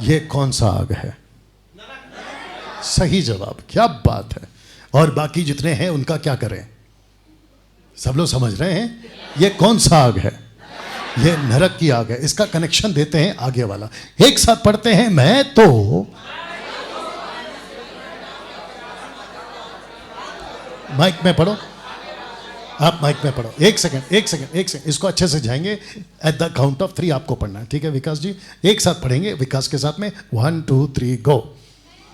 ये कौन सा आग है? सही जवाब, क्या बात है। और बाकी जितने हैं उनका क्या करें? सब लोग समझ रहे हैं? ये कौन सा आग है? ये नरक की आग है। इसका कनेक्शन देते हैं आगे वाला, एक साथ पढ़ते हैं। मैं तो माइक में पढ़ो, आप माइक में पढ़ो। एक सेकंड, इसको अच्छे से जाएंगे। एट द काउंट ऑफ 3 आपको पढ़ना है, ठीक है विकास जी? एक साथ पढ़ेंगे विकास के साथ में। 1 2 3 गो।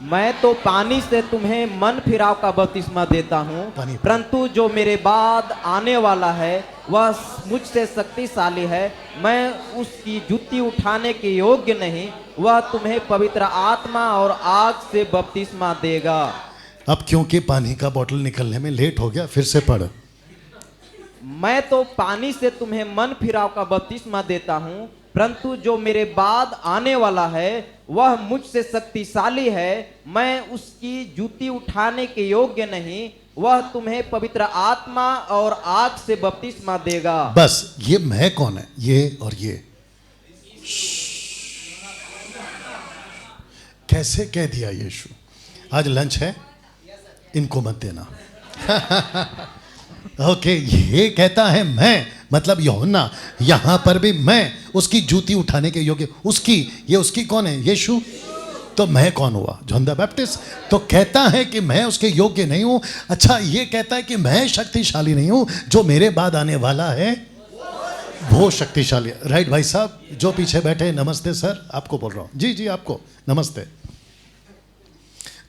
मैं तो पानी से तुम्हें मन फिराव का बपतिस्मा देता हूँ, परंतु जो मेरे बाद आने वाला है वह मुझसे शक्तिशाली है। मैं उसकी जूती उठाने के योग्य नहीं। वह तुम्हें पवित्र आत्मा और आग से बपतिस्मा देगा। अब क्योंकि पानी का बोतल निकलने में लेट हो गया, फिर से पढ़। मैं तो पानी से तुम्हें मन फिराव का बपतिस्मा देता हूँ, परंतु जो मेरे बाद आने वाला है वह मुझसे शक्तिशाली है। मैं उसकी जूती उठाने के योग्य नहीं। वह तुम्हें पवित्र आत्मा और आग से बपतिस्मा देगा। बस ये मैं कौन है? ये और ये कैसे कह दिया यीशु? आज लंच है, इनको मत देना। ओके, ये कहता है मैं, मतलब यूहन्ना, यहां पर भी मैं उसकी जूती उठाने के योग्य। उसकी, ये उसकी कौन है? यीशु। तो मैं कौन हुआ? John the Baptist. तो कहता है कि मैं उसके योग्य नहीं हूं। अच्छा, ये कहता है कि मैं शक्तिशाली नहीं हूं, जो मेरे बाद आने वाला है वो शक्तिशाली है। राइट भाई साहब, जो पीछे बैठे, नमस्ते सर, आपको बोल रहा हूं। जी जी, आपको नमस्ते।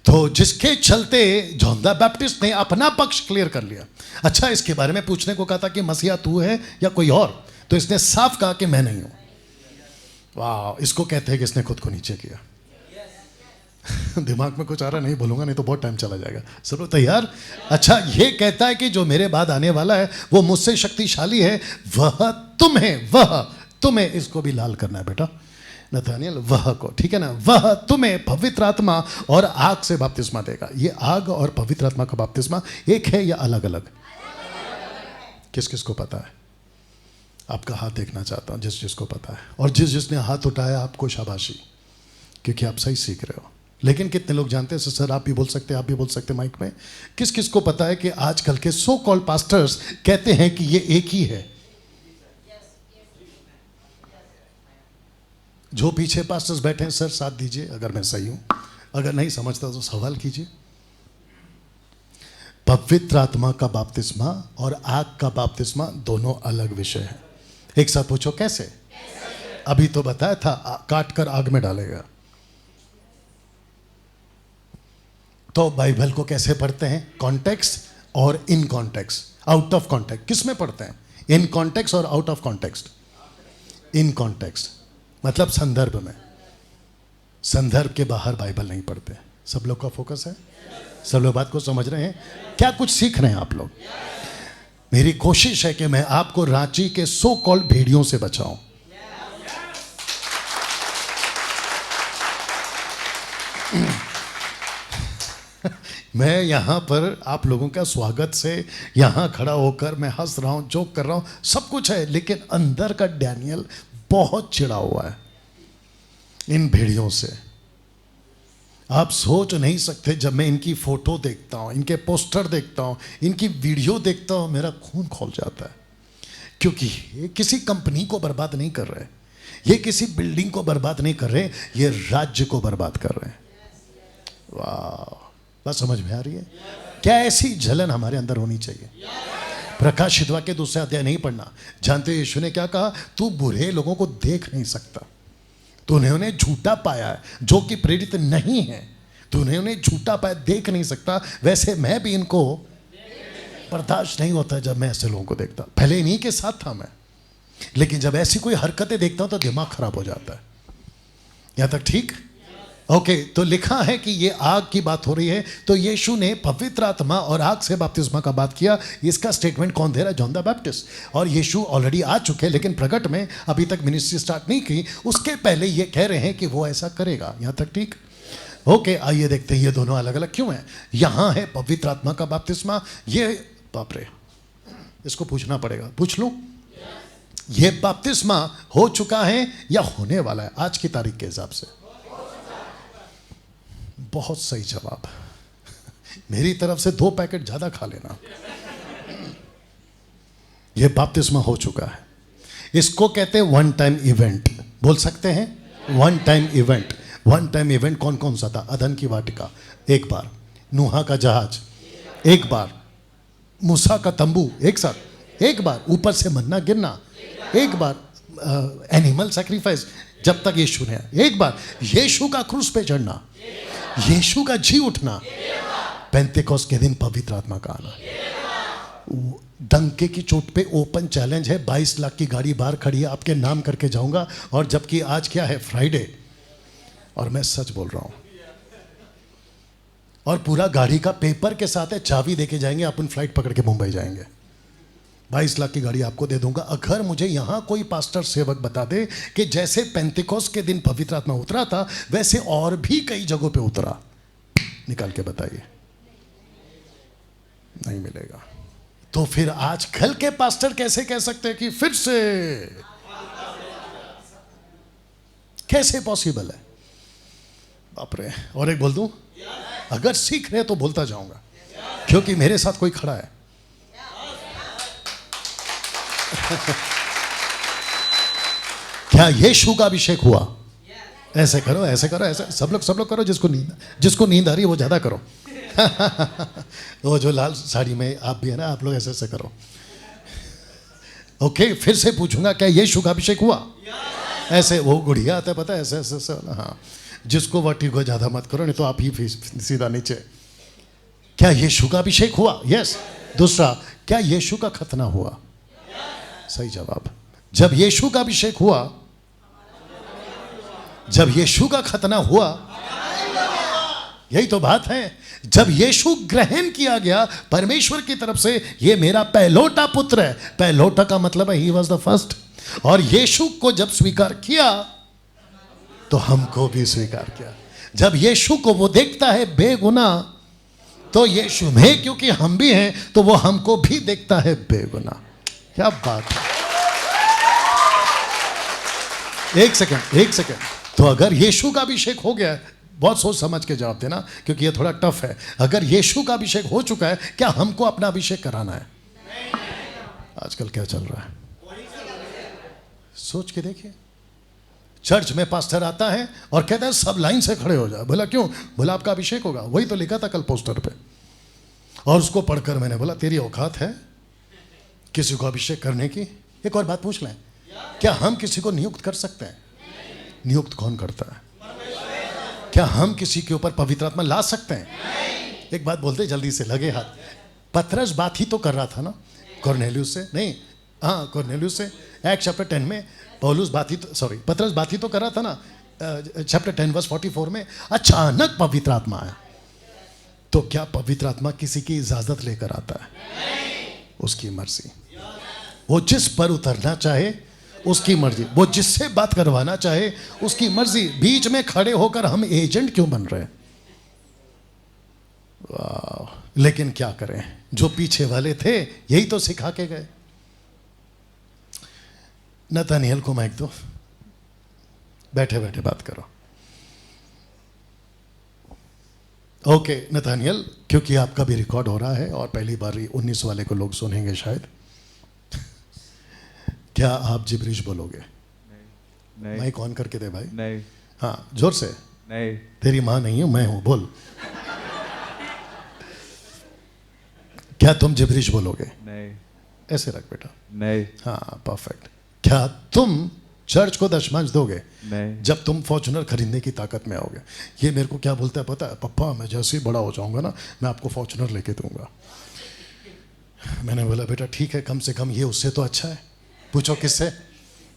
तो जिसके चलते जॉन द बैप्टिस्ट ने अपना पक्ष क्लियर कर लिया। अच्छा, इसके बारे में पूछने को कहा था कि मसीहा तू है या कोई और, तो इसने साफ कहा कि मैं नहीं हूं। वाह, इसको कहते हैं कि इसने खुद को नीचे किया। दिमाग में कुछ आ रहा नहीं, बोलूंगा नहीं तो बहुत टाइम चला जाएगा। सब लोग तैयार? अच्छा, ये कहता है कि जो मेरे बाद आने वाला है वो मुझसे शक्तिशाली है। वह तुम्हें इसको भी लाल करना है बेटा नथानियल, वह को, ठीक है ना? वह तुम्हें पवित्र आत्मा और आग से बपतिस्मा देगा। ये आग और पवित्र आत्मा का बपतिस्मा एक है या अलग अलग? किस किस को पता है? आपका हाथ देखना चाहता हूं, जिस जिसको पता है। और जिसने हाथ उठाया आपको शाबाशी, क्योंकि आप सही सीख रहे हो। लेकिन कितने लोग जानते हैं? सर आप भी बोल सकते हैं, आप भी बोल सकते हैं माइक में। किस किस को पता है कि आजकल के सो कॉल्ड पास्टर्स कहते हैं कि ये एक ही है? जो पीछे पास्टर्स बैठे हैं, सर साथ दीजिए अगर मैं सही हूं। अगर नहीं समझता तो सवाल कीजिए। पवित्र आत्मा का बपतिस्मा और आग का बपतिस्मा दोनों अलग विषय हैं। एक साथ पूछो कैसे? अभी तो बताया था, काट कर आग में डालेगा। तो बाइबल को कैसे पढ़ते हैं? कॉन्टेक्स्ट और in context, out of context. किस में पढ़ते हैं? इन कॉन्टेक्स्ट और out of context. In context मतलब संदर्भ में। संदर्भ के बाहर बाइबल नहीं पढ़ते। सब लोग का फोकस है? सब लोग बात को समझ रहे हैं? क्या कुछ सीख रहे हैं आप लोग? मेरी कोशिश है कि मैं आपको रांची के सो कॉल्ड भेड़ियों से बचाऊं। मैं यहां पर आप लोगों का स्वागत से यहां खड़ा होकर मैं हंस रहा हूं, जोक कर रहा हूं, सब कुछ है, लेकिन अंदर का डैनियल बहुत चिढ़ा हुआ है इन भेड़ियों से। आप सोच नहीं सकते, जब मैं इनकी फोटो देखता हूं, इनके पोस्टर देखता हूं, इनकी वीडियो देखता हूं, मेरा खून खौल जाता है। क्योंकि ये किसी कंपनी को बर्बाद नहीं कर रहे, ये किसी बिल्डिंग को बर्बाद नहीं कर रहे, ये राज्य को बर्बाद कर रहे हैं। वाह, बात समझ में आ रही है? क्या ऐसी जलन हमारे अंदर होनी चाहिए? प्रकाशित वाक्य 2 अध्याय नहीं पढ़ना। जानते हो यीशु ने क्या कहा? तू बुरे लोगों को देख नहीं सकता, तूने उन्हें झूठा पाया है जो कि प्रेरित नहीं है। तूने उन्हें झूठा पाया, देख नहीं सकता। वैसे मैं भी इनको बर्दाश्त नहीं होता जब मैं ऐसे लोगों को देखता। पहले इन्हीं के साथ था मैं, लेकिन जब ऐसी कोई हरकतें देखता हूं तो दिमाग खराब हो जाता है। यहां तक ठीक? ओके, तो लिखा है कि ये आग की बात हो रही है। तो यीशु ने पवित्र आत्मा और आग से बपतिस्मा का बात किया। इसका स्टेटमेंट कौन दे रहा है? John the Baptist. और यीशु ऑलरेडी आ चुके हैं, लेकिन प्रकट में अभी तक मिनिस्ट्री स्टार्ट नहीं की। उसके पहले ये कह रहे हैं कि वो ऐसा करेगा। यहां तक ठीक? ओके, आइए देखते हैं ये दोनों अलग अलग क्यों हैं। यहां है पवित्र आत्मा का बपतिस्मा। ये बाप रे, इसको पूछना पड़ेगा, पूछ लूं? ये बपतिस्मा हो चुका है या होने वाला है आज की तारीख के हिसाब से? बहुत सही जवाब। मेरी तरफ से 2 पैकेट ज्यादा खा लेना। यह बपतिस्मा हो चुका है। इसको कहते हैं वन टाइम इवेंट। बोल सकते हैं one time event. One time event कौन कौन सा था? अदन की वाटिका एक बार, नूहा का जहाज एक बार, मूसा का तंबू एक साथ एक बार, ऊपर से मन्ना गिरना एक बार, एनिमल सैक्रिफाइस जब तक यीशु ने एक बार, यीशु का क्रूस पे चढ़ना, यीशु का जी उठना, पेंतेकोस्त के दिन पवित्र आत्मा का आना। डंके की चोट पे ओपन चैलेंज है। 22 लाख की गाड़ी बाहर खड़ी है, आपके नाम करके जाऊंगा। और जबकि आज क्या है? फ्राइडे। और मैं सच बोल रहा हूं। और पूरा गाड़ी का पेपर के साथ है, चाबी देके जाएंगे, अपन फ्लाइट पकड़ के मुंबई जाएंगे। 22 लाख की गाड़ी आपको दे दूंगा अगर मुझे यहां कोई पास्टर सेवक बता दे कि जैसे पेंतेकोस्त के दिन पवित्र आत्मा उतरा था वैसे और भी कई जगहों पे उतरा। निकाल के बताइए। नहीं मिलेगा। तो फिर आजकल के पास्टर कैसे कह सकते हैं कि फिर से? कैसे पॉसिबल है? बाप रे। और एक बोल दूं, अगर सीख रहे तो बोलता जाऊंगा क्योंकि मेरे साथ कोई खड़ा है। क्या यीशु का अभिषेक हुआ? ऐसे करो, ऐसे करो, ऐसे सब लोग करो। जिसको नींद आ रही है वो ज्यादा करो। वो जो लाल साड़ी में आप भी है ना, आप लोग ऐसे ऐसे करो। ओके, फिर से पूछूंगा, क्या यीशु का अभिषेक हुआ? ऐसे वो गुड़िया आता है पता है, ऐसे ऐसे ऐसे। हाँ, जिसको वर्टिगो ज्यादा मत करो, नहीं तो आप ही सीधा नीचे। क्या यीशु का अभिषेक हुआ? यस। दूसरा, क्या यीशु का खतना हुआ? सही जवाब। जब यीशु का अभिषेक हुआ, जब यीशु का खतना हुआ, यही तो बात है। जब यीशु ग्रहण किया गया परमेश्वर की तरफ से, ये मेरा पहलौठा पुत्र है। पहलौठा का मतलब है ही वॉज द फर्स्ट। और यीशु को जब स्वीकार किया तो हमको भी स्वीकार किया। जब यीशु को वो देखता है बेगुना, तो यीशु में क्योंकि हम भी हैं तो वो हमको भी देखता है बेगुना। क्या बात है। एक सेकंड। तो अगर यीशु का अभिषेक हो गया, बहुत सोच समझ के जवाब देना क्योंकि ये थोड़ा टफ है। अगर यीशु का अभिषेक हो चुका है, क्या हमको अपना अभिषेक कराना है? आजकल क्या चल रहा है सोच के देखिए। चर्च में पास्टर आता है और कहता है सब लाइन से खड़े हो जाओ। बोला क्यों? बोला आपका अभिषेक होगा। वही तो लिखा था कल पोस्टर पे। और उसको पढ़कर मैंने बोला तेरी औकात है किसी को अभिषेक करने की? एक और बात पूछ लें, क्या हम किसी को नियुक्त कर सकते हैं? नियुक्त कौन करता है? क्या हम किसी के ऊपर पवित्र आत्मा ला सकते हैं? एक बात बोलते जल्दी से, लगे हाथ। पतरस बात ही तो कर रहा था ना कॉर्नेलियुस से। नहीं, हाँ, कॉर्नेलियुस से। एक्ट चैप्टर 10 में पौलुस बात ही तो, सॉरी, पतरस बात ही तो कर रहा था ना चैप्टर 10 वर्स 44 में। अचानक पवित्र आत्मा आया। तो क्या पवित्र आत्मा किसी की इजाजत लेकर आता है? उसकी मर्जी। वो जिस पर उतरना चाहे उसकी मर्जी, वो जिससे बात करवाना चाहे उसकी मर्जी। बीच में खड़े होकर हम एजेंट क्यों बन रहे हैं? वाह। लेकिन क्या करें, जो पीछे वाले थे यही तो सिखा के गए। नतनिएल को माइक दो, बैठे बैठे बात करो। ओके नतनिएल, क्योंकि आपका भी रिकॉर्ड हो रहा है और पहली बार 19 वाले को लोग सुनेंगे शायद, क्या आप जिब्रिश बोलोगे? नहीं। माइक ऑन करके दे भाई। नहीं। हाँ, जोर से। नहीं। तेरी माँ नहीं हूं, मैं हूं, बोल। क्या तुम जिब्रिश बोलोगे? नहीं। ऐसे रख बेटा। नहीं। हाँ, परफेक्ट। क्या तुम चर्च को दशमांश दोगे? नहीं। जब तुम फॉर्च्यूनर खरीदने की ताकत में आओगे। ये मेरे को क्या बोलता है पता है? पप्पा, मैं जैसे ही बड़ा हो जाऊंगा ना, मैं आपको फॉर्च्यूनर लेके दूंगा। मैंने बोला बेटा ठीक है, कम से कम ये उससे तो अच्छा है। पूछो किससे?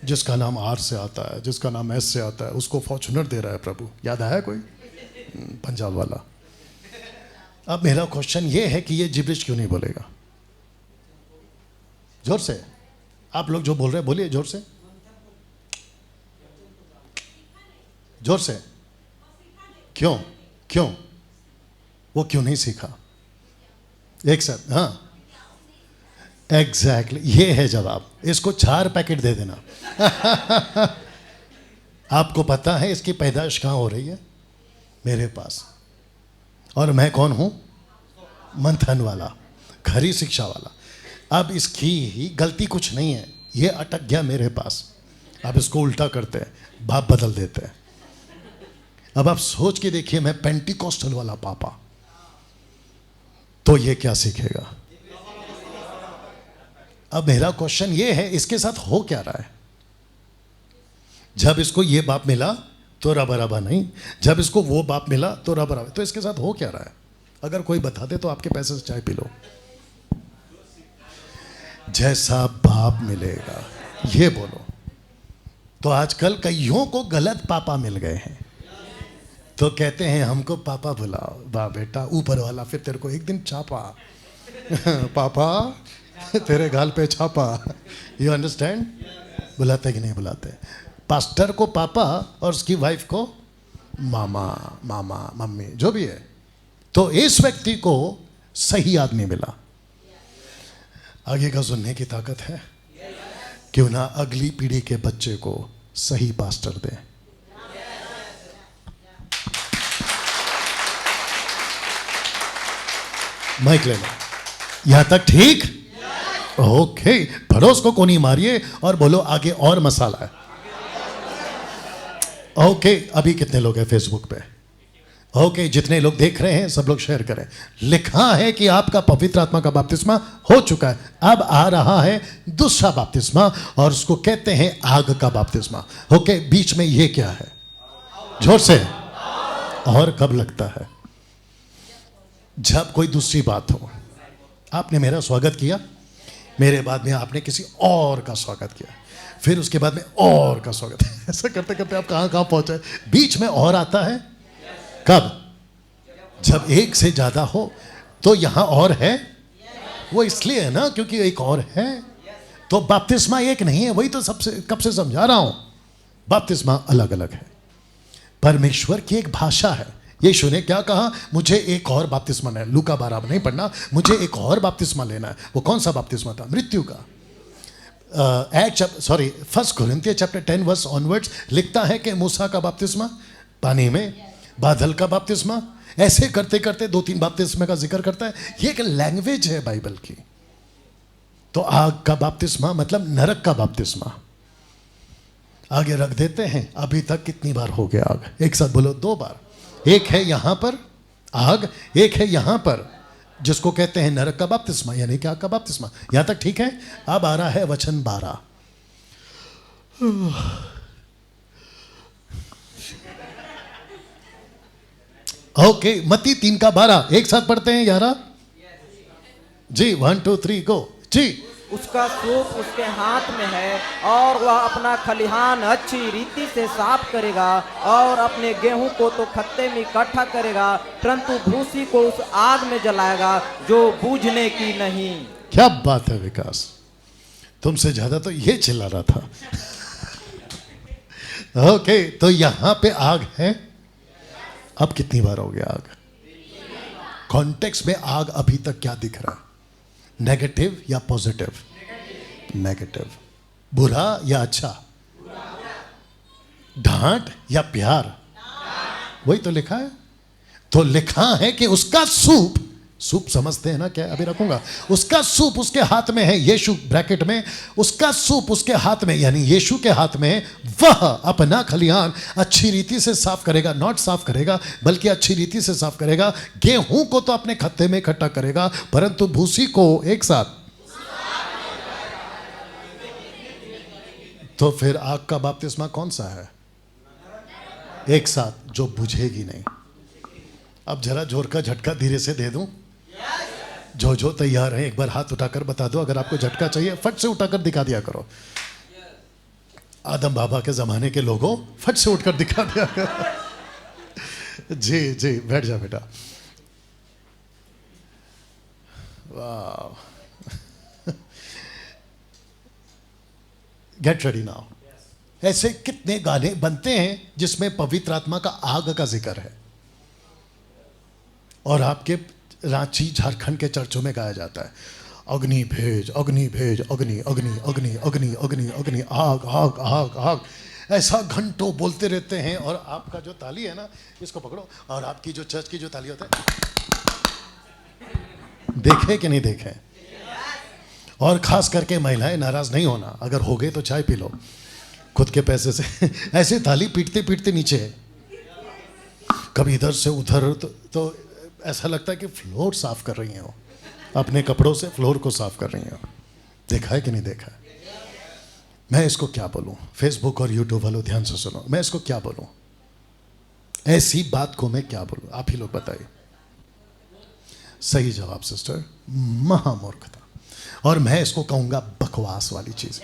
जिसका नाम आर से आता है, जिसका नाम एस से आता है, उसको फॉर्च्यूनर दे रहा है प्रभु। याद आया कोई? पंजाब वाला। अब मेरा क्वेश्चन ये है कि ये जिब्रिश क्यों नहीं बोलेगा? जोर से। आप लोग जो बोल रहे हैं बोलिए जोर से, जोर से। क्यों? क्यों? वो क्यों नहीं सीखा? एक साथ। हाँ, एग्जैक्टली, ये है जवाब। इसको 4 पैकेट दे देना। आपको पता है इसकी पैदाइश कहाँ हो रही है? मेरे पास। और मैं कौन हूं? मंथन वाला, खरी शिक्षा वाला। अब इसकी ही गलती कुछ नहीं है, ये अटक गया मेरे पास। अब इसको उल्टा करते हैं, बाप बदल देते हैं। अब आप सोच के देखिए, मैं पेंटिकॉस्टल वाला पापा, तो ये क्या सीखेगा? अब मेरा क्वेश्चन ये है, इसके साथ हो क्या रहा है? जब इसको ये बाप मिला तो रबा नहीं, जब इसको वो बाप मिला तो रबा, तो इसके साथ हो क्या रहा है? अगर कोई बता दे तो आपके पैसे से चाय पी लो। जैसा बाप मिलेगा, ये बोलो। तो आजकल कईयों को गलत पापा मिल गए हैं, तो कहते हैं हमको पापा बुलाओ। वाह बेटा, ऊपर वाला फिर तेरे को एक दिन छापा पापा तेरे गाल पे छापा। You understand? बुलाते कि नहीं बुलाते? पास्टर को पापा और उसकी वाइफ को मामा, मामा, मम्मी, जो भी है। तो इस व्यक्ति को सही आदमी मिला। आगे का सुनने की ताकत है। क्यों ना अगली पीढ़ी के बच्चे को सही पास्टर दे। माइक ले लो, यहां तक ठीक? ओके, पड़ोस को कोनी मारिए और बोलो आगे और मसाला है। ओके, अभी कितने लोग हैं फेसबुक पे? ओके, जितने लोग देख रहे हैं सब लोग शेयर करें। लिखा है कि आपका पवित्र आत्मा का बपतिस्मा हो चुका है, अब आ रहा है दूसरा बपतिस्मा, और उसको कहते हैं आग का बपतिस्मा। ओके, बीच में ये क्या है? जोर से। और कब लगता है? जब कोई दूसरी बात हो। आपने मेरा स्वागत किया, मेरे बाद में आपने किसी और का स्वागत किया, फिर उसके बाद में और का स्वागत। ऐसा करते करते आप कहां कहां पहुंचे। बीच में और आता है कब? जब एक से ज्यादा हो। तो यहां और है, वो इसलिए है ना क्योंकि एक और है। तो बपतिस्मा एक नहीं है, वही तो सबसे कब से समझा रहा हूं। बपतिस्मा अलग अलग है, परमेश्वर की एक भाषा है। यीशु ने क्या कहा? मुझे एक और बपतिस्मा लेना है। लूका 12 में नहीं पढ़ना, मुझे एक और बपतिस्मा लेना है। वो कौन सा बपतिस्मा था? मृत्यु का। फर्स्ट कोरिन्थियंस चैप्टर 10 वर्स ऑनवर्ड्स लिखता है कि मूसा का बपतिस्मा पानी में, बादल का बपतिस्मा, ऐसे करते करते 2-3 बपतिस्मे का जिक्र करता है। ये एक लैंग्वेज है बाइबल की। तो आग का बपतिस्मा मतलब नरक का बपतिस्मा। आगे रख देते हैं। अभी तक कितनी बार हो गया आग? एक साथ बोलो, 2 बार। एक है यहां पर आग, एक है यहां पर जिसको कहते हैं नरक का बपतिस्मा, यानी कि आग का बपतिस्मा। यहां तक ठीक है? अब आ रहा है वचन 12। ओके, मत्ती 3 का 12 एक साथ पढ़ते हैं 11 जी। 1 2 3 गो जी। उसका सूप उसके हाथ में है और वह अपना खलिहान अच्छी रीति से साफ करेगा और अपने गेहूं को तो खत्ते में इकट्ठा करेगा, परंतु भूसी को उस आग में जलाएगा जो बूझने की नहीं। क्या बात है विकास, तुमसे ज्यादा तो ये चिल्ला रहा था। ओके, तो यहां पे आग है। अब कितनी बार हो गया आग? कॉन्टेक्स्ट में आग अभी तक क्या दिख रहा है? नेगेटिव या पॉजिटिव? नेगेटिव। बुरा या अच्छा? डांट या प्यार? वही तो लिखा है। तो लिखा है कि उसका सूप समझते हैं ना क्या? अभी रखूंगा। उसका सूप उसके हाथ में है, यीशु ब्रैकेट में, उसका सूप उसके हाथ में, यानी यीशु के हाथ में। वह अपना खलिहान अच्छी रीति से साफ करेगा, नॉट साफ करेगा बल्कि अच्छी रीति से साफ करेगा। गेहूं को तो अपने खत्ते में इकट्ठा करेगा, परंतु भूसी को एक साथ। तो फिर आग का बपतिस्मा कौन सा है? एक साथ, जो बुझेगी नहीं। अब जरा जोर का झटका धीरे से दे दूं। जो तैयार है एक बार हाथ उठाकर बता दो। अगर आपको झटका चाहिए फट से उठाकर दिखा दिया करो। आदम बाबा के जमाने के लोगों, फट से उठकर दिखा दिया करो। जी जी, बैठ जा बेटा। वाह, गेट रेडी नाउ। ऐसे कितने गाने बनते हैं जिसमें पवित्र आत्मा का आग का जिक्र है, और आपके रांची झारखंड के चर्चों में गाया जाता है, अग्नि भेज, अग्नि भेज, अग्नि अग्नि अग्नि अग्नि अग्नि अग्नि, आग आग आग आग। ऐसा घंटों बोलते रहते हैं, और आपका जो ताली है ना, इसको पकड़ो, और आपकी जो चर्च की जो ताली होता है, देखे कि नहीं देखे? और खास करके महिलाएं, नाराज नहीं होना, अगर हो गए तो चाय पी लो खुद के पैसे से। ऐसे ताली पीटते पीटते नीचे है, कभी इधर से उधर, तो ऐसा लगता है कि फ्लोर साफ कर रही हैं वो, अपने कपड़ों से फ्लोर को साफ कर रही हैं। देखा है कि नहीं देखा है? मैं इसको क्या बोलूं? फेसबुक और यूट्यूब वालों ध्यान से सुनो, मैं इसको क्या बोलूं? ऐसी बात को मैं क्या बोलूं? आप ही लोग बताइए। सही जवाब सिस्टर, महामूर्खता। और मैं इसको कहूंगा बकवास वाली चीज।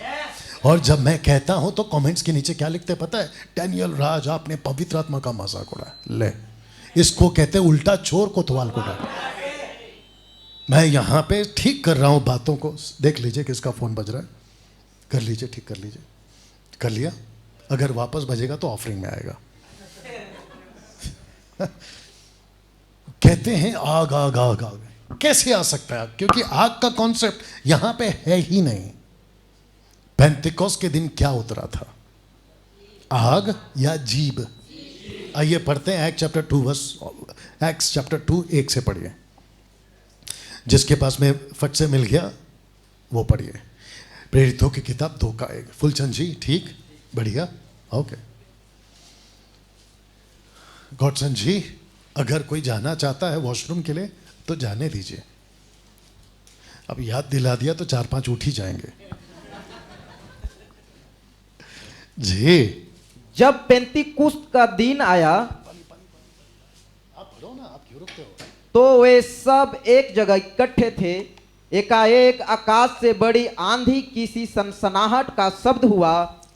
और जब मैं कहता हूं तो कमेंट्स के नीचे क्या लिखते पता है? डैनियल राज, आपने पवित्र आत्मा का मजाक उड़ाया। ले, इसको कहते उल्टा चोर कोतवाल को डाल। मैं यहां पे ठीक कर रहा हूं बातों को। देख लीजिए किसका फोन बज रहा है, कर लीजिए, ठीक कर लीजिए। कर लिया? अगर वापस बजेगा तो ऑफरिंग में आएगा। कहते हैं आग आग आग आग, कैसे आ सकता है? क्योंकि आग का कॉन्सेप्ट यहां पे है ही नहीं। पेंटिकोस के दिन क्या उतरा था? आग या जीभ? आइए पढ़ते हैं act chapter 2 verse, act chapter 2 1 से पढ़िए। जिसके पास में फट से मिल गया वो पढ़िए। प्रेरितों की किताब 2 का 1। फुलचंद जी ठीक, बढ़िया, ओके। गॉडसन जी, अगर कोई जाना चाहता है वॉशरूम के लिए तो जाने दीजिए। अब याद दिला दिया तो 4-5 उठ ही जाएंगे। जी, जब पेंतीकुस्त का दिन आया, आप पढ़ो ना, आप क्यों रुकते हो? तो वे सब एक जगह इकट्ठे थे। एकाएक आकाश से बड़ी आंधी की सी सनसनाहट का शब्द हुआ,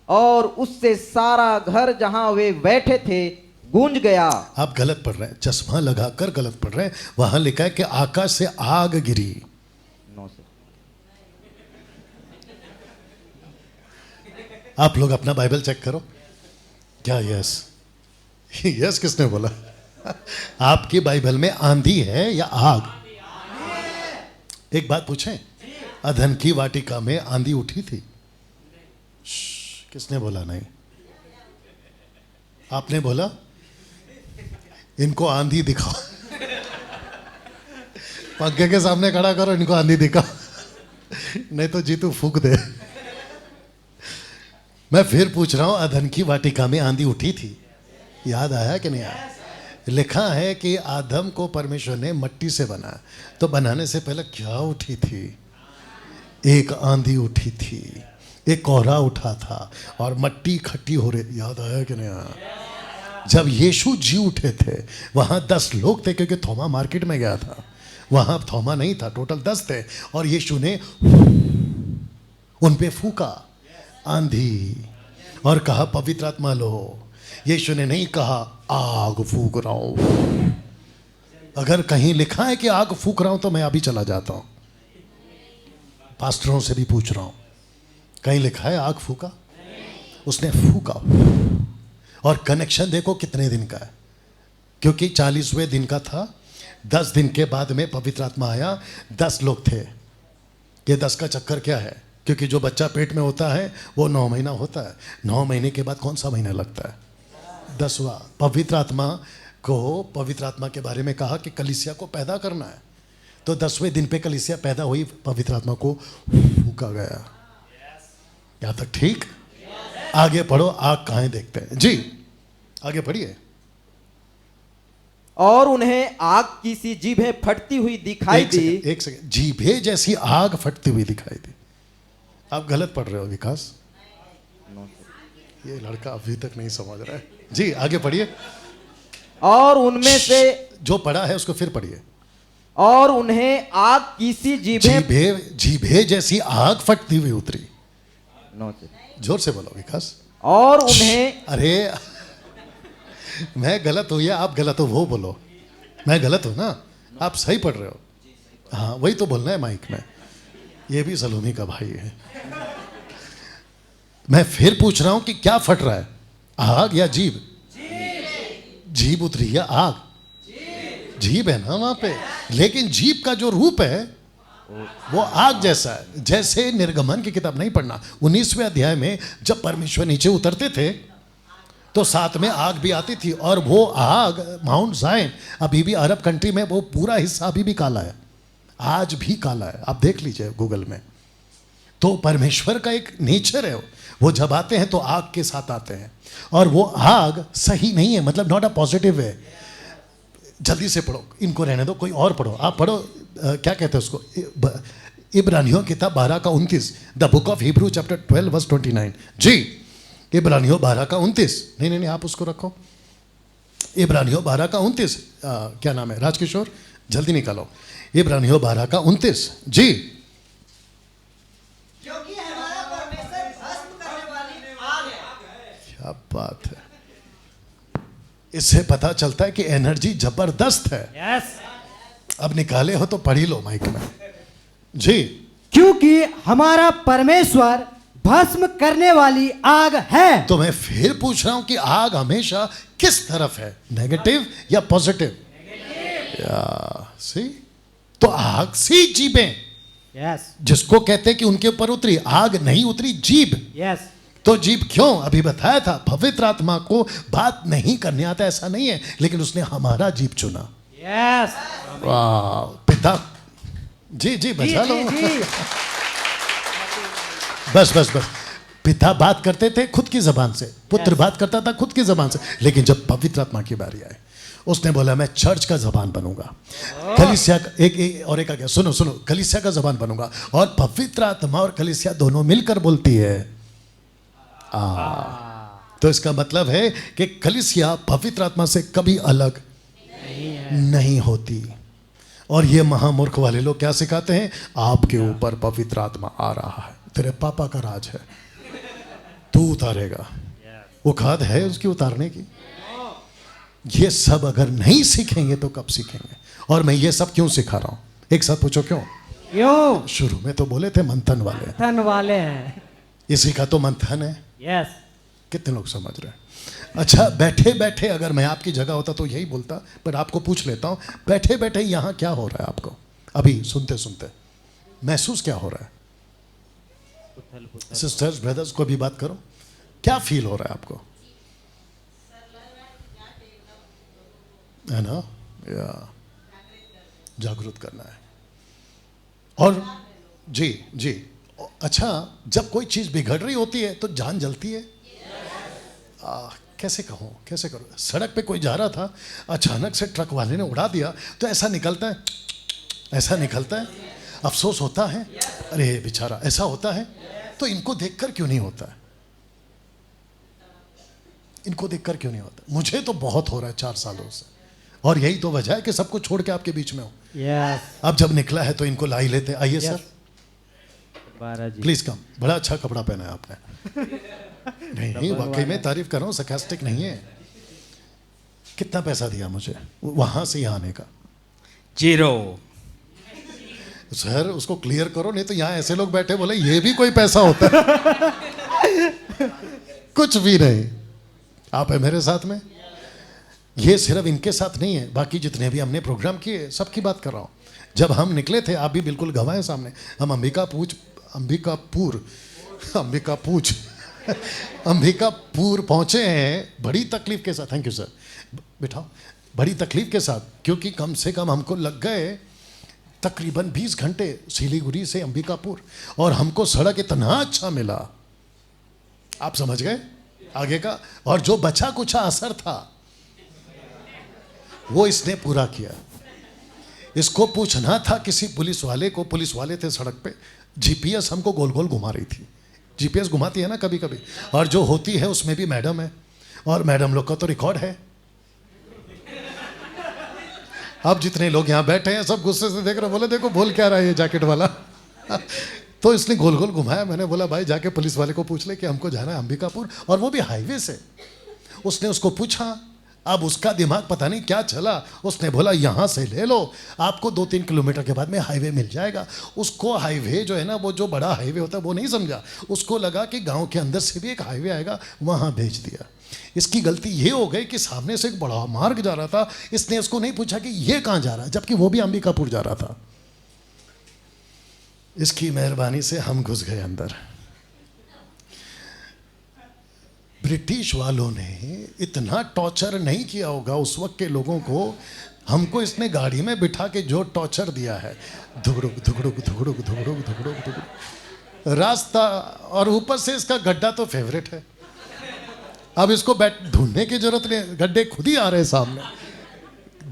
और उससे सारा घर जहां वे बैठे थे गूंज गया। आप गलत पढ़ रहे हैं, चश्मा लगाकर गलत पढ़ रहे हैं। वहां लिखा है कि आकाश से आग गिरी। आप लोग अपना बाइबल चेक करो। क्या यस? यस किसने बोला? आपकी बाइबल में आंधी है या आग? एक बात पूछें, अधन की वाटिका में आंधी उठी थी? किसने बोला नहीं? आपने बोला? इनको आंधी दिखाओ, पंखे के सामने खड़ा करो, इनको आंधी दिखाओ, नहीं तो जीतू फूक दे। मैं फिर पूछ रहा हूं, अधन की वाटिका में आंधी उठी थी? याद आया कि नहीं आया? लिखा है कि आदम को परमेश्वर ने मिट्टी से बनाया, तो बनाने से पहले क्या उठी थी? एक आंधी उठी थी, एक कोहरा उठा था, और मिट्टी इकट्ठी हो रही। याद आया कि नहीं आया? जब यीशु जी उठे थे, वहां 10 लोग थे, क्योंकि थोमा मार्केट में गया था। वहां थोमा नहीं था, टोटल 10 थे, और यीशु ने उन पे फूका आंधी और कहा पवित्र आत्मा लो। यीशु ने नहीं कहा आग फूक रहा हूं। अगर कहीं लिखा है कि आग फूक रहा हूं तो मैं अभी चला जाता हूं। पास्टरों से भी पूछ रहा हूं, कहीं लिखा है आग फूका? उसने फूका। और कनेक्शन देखो कितने दिन का है, क्योंकि 40वें दिन का था। 10 दिन के बाद में पवित्र आत्मा आया। 10 लोग थे। ये 10 का चक्कर क्या है? क्योंकि जो बच्चा पेट में होता है वो 9 महीना होता है। 9 महीने के बाद कौन सा महीना लगता है? 10वां। पवित्र आत्मा को, पवित्र आत्मा के बारे में कहा कि कलीसिया को पैदा करना है, तो 10वें दिन पे कलीसिया पैदा हुई, पवित्र आत्मा को फूका गया। यहां तक ठीक? आगे पढ़ो, आग कहां है देखते हैं जी, आगे पढ़िए। और उन्हें आग की सी जीभें फटती हुई दिखाई दी। एक सेकंड, जीभे जैसी आग फटती हुई दिखाई दी। आप गलत पढ़ रहे हो विकास, ये लड़का अभी तक नहीं समझ रहा है जी। आगे पढ़िए। और उनमें से जो पढ़ा है उसको फिर पढ़िए। और उन्हें आग की सी जीभे जैसी आग फटती हुई उतरी। जोर से बोलो विकास। और उन्हें, अरे मैं गलत हूं या आप गलत हो वो बोलो। मैं गलत हूं ना, आप सही पढ़ रहे हो। हाँ वही तो बोलना है माइक में। ये भी सलोमी का भाई है। मैं फिर पूछ रहा हूं कि क्या फट रहा है, आग या जीभ? जीभ उतरी या आग? जीभ है ना वहां पे, लेकिन जीभ का जो रूप है वो आग जैसा है। जैसे निर्गमन की किताब नहीं पढ़ना, 19वें अध्याय में जब परमेश्वर नीचे उतरते थे तो साथ में आग भी आती थी, और वो आग माउंट जायन अभी भी अरब कंट्री में वो पूरा हिस्सा अभी भी काला है, आज भी काला है, आप देख लीजिए गूगल में। तो परमेश्वर का एक नेचर है, वो जब आते हैं तो आग के साथ आते हैं, और वो आग सही नहीं है, मतलब नॉट अ पॉजिटिव है। जल्दी से पढ़ो, इनको रहने दो, कोई और पढ़ो, आप पढ़ो क्या कहते हैं उसको, इब्रानियों किताब 12 का 29, the book of Hebrew chapter 12 verse 29। जी, इब्रानियों 12 का 29, नहीं, आप उसको रखो, इब्रानियों 12 का 29, क्या नाम है राजकिशोर, जल्दी निकालो, इब्रानियों 12 का 29। जी, क्योंकि हमारा परमेश्वर भस्म करने वाली आग है। क्या बात है, इससे पता चलता है कि एनर्जी जबरदस्त है। यस, अब निकाले हो तो पढ़ी लो माइक में। जी, क्योंकि हमारा परमेश्वर भस्म करने वाली आग है। तो मैं फिर पूछ रहा हूं कि आग हमेशा किस तरफ है, नेगेटिव या पॉजिटिव? या सी, तो आग सी जीभें, यस जिसको कहते हैं कि उनके ऊपर उतरी, आग नहीं उतरी, जीभ। यस, तो जीभ क्यों? अभी बताया था, पवित्र आत्मा को बात नहीं करने आता ऐसा नहीं है, लेकिन उसने हमारा जीभ चुना। यस, वाह, पिता, जी बचा लो। बस पिता बात करते थे खुद की जबान से, पुत्र बात करता था खुद की जबान से, लेकिन जब पवित्र आत्मा की बारी आई, उसने बोला मैं चर्च का जबान बनूंगा, कलीसिया का और एक आ गया, सुनो, कलीसिया का जबान बनूंगा, और पवित्र आत्मा और कलीसिया दोनों मिलकर बोलती है। तो इसका मतलब है कि कलीसिया पवित्र आत्मा से कभी अलग नहीं होती। और ये महामूर्ख वाले लोग क्या सिखाते हैं? आपके ऊपर पवित्र आत्मा आ रहा है, तेरे पापा का राज है, तू उतारेगा। वो खाद है उसकी उतारने की। ये सब अगर नहीं सीखेंगे तो कब सीखेंगे? और मैं ये सब क्यों सिखा रहा हूं? एक साथ पूछो क्यों? क्यों? शुरू में तो बोले थे मंथन वाले, धन वाले हैं। इसी का तो मंथन है। यस, कितने लोग समझ रहे हैं? अच्छा, बैठे बैठे अगर मैं आपकी जगह होता तो यही बोलता, पर आपको पूछ लेता हूं, बैठे बैठे यहां क्या हो रहा है आपको? अभी सुनते सुनते महसूस क्या हो रहा है? सिस्टर्स ब्रदर्स को भी बात करो, क्या फील हो रहा है आपको? है ना? या जागरूक करना है। और जी, अच्छा, जब कोई चीज बिगड़ रही होती है तो जान जलती है। कैसे करूं? सड़क पे कोई जा रहा था, अचानक से ट्रक वाले ने उड़ा दिया, तो ऐसा निकलता है, अफसोस होता है, अरे बेचारा, ऐसा होता है। तो इनको देखकर क्यों नहीं होता है? मुझे तो बहुत हो रहा है 4 सालों से, और यही तो वजह है कि सब कुछ छोड़ के आपके बीच में हूं। यस, अब जब निकला है तो इनको ला ही लेते। आइए सर, बारा जी, प्लीज कम। बड़ा अच्छा कपड़ा पहना है आपने। नहीं, वाकई में तारीफ कर रहा हूं, सरकास्टिक नहीं है। कितना पैसा दिया मुझे वहां से यहाँ आने का? 0। सर उसको क्लियर करो, नहीं तो यहाँ ऐसे लोग बैठे बोले ये भी कोई पैसा होता है। कुछ भी नहीं। आप है मेरे साथ में। ये सिर्फ इनके साथ नहीं है, बाकी जितने भी हमने प्रोग्राम किए सबकी बात कर रहा हूँ। जब हम निकले थे, आप भी बिल्कुल गवाह सामने, हम अंबिकापुर पहुंचे हैं बड़ी तकलीफ के साथ। थैंक यू सर, बिठाओ। बड़ी तकलीफ के साथ, क्योंकि कम से कम हमको लग गए तकरीबन 20 घंटे सिलीगुड़ी से अंबिकापुर, और हमको सड़क इतना अच्छा मिला, आप समझ गए आगे का। और जो बचा कुचा असर था वो इसने पूरा किया। इसको पूछना था किसी पुलिस वाले को, पुलिस वाले थे सड़क पे, जीपीएस हमको गोल गोल घुमा रही थी। जीपीएस घुमाती है ना कभी कभी, और जो होती है उसमें भी मैडम है, और मैडम लोग का तो रिकॉर्ड है। अब जितने लोग यहाँ बैठे हैं सब गुस्से से देख रहे, बोले देखो बोल क्या रहा है ये जैकेट वाला। तो इसने गोल गोल घुमाया। मैंने बोला भाई जाके पुलिस वाले को पूछ ले कि हमको जाना है अंबिकापुर, और वो भी हाईवे से। उसने उसको पूछा, अब उसका दिमाग पता नहीं क्या चला, उसने बोला यहाँ से ले लो, आपको 2-3 किलोमीटर के बाद में हाईवे मिल जाएगा। उसको हाईवे जो है ना, वो जो बड़ा हाईवे होता है वो नहीं समझा, उसको लगा कि गांव के अंदर से भी एक हाईवे आएगा, वहाँ भेज दिया। इसकी गलती ये हो गई कि सामने से एक बड़ा मार्ग जा रहा था, इसने उसको नहीं पूछा कि ये कहाँ जा रहा है, जबकि वो भी अंबिकापुर जा रहा था। इसकी मेहरबानी से हम घुस गए अंदर। ब्रिटिश वालों ने इतना टॉर्चर नहीं किया होगा उस वक्त के लोगों को। हमको इसने गाड़ी में बिठा के जो टॉर्चर दिया है, धुगड़ुक धुगड़ुक धुगड़ुक धुगड़ुक धुगड़ुक धुगड़ुक रास्ता, और ऊपर से इसका गड्ढा तो फेवरेट है। अब इसको ढूंढने की जरूरत नहीं, गड्ढे खुद ही आ रहे हैं सामने।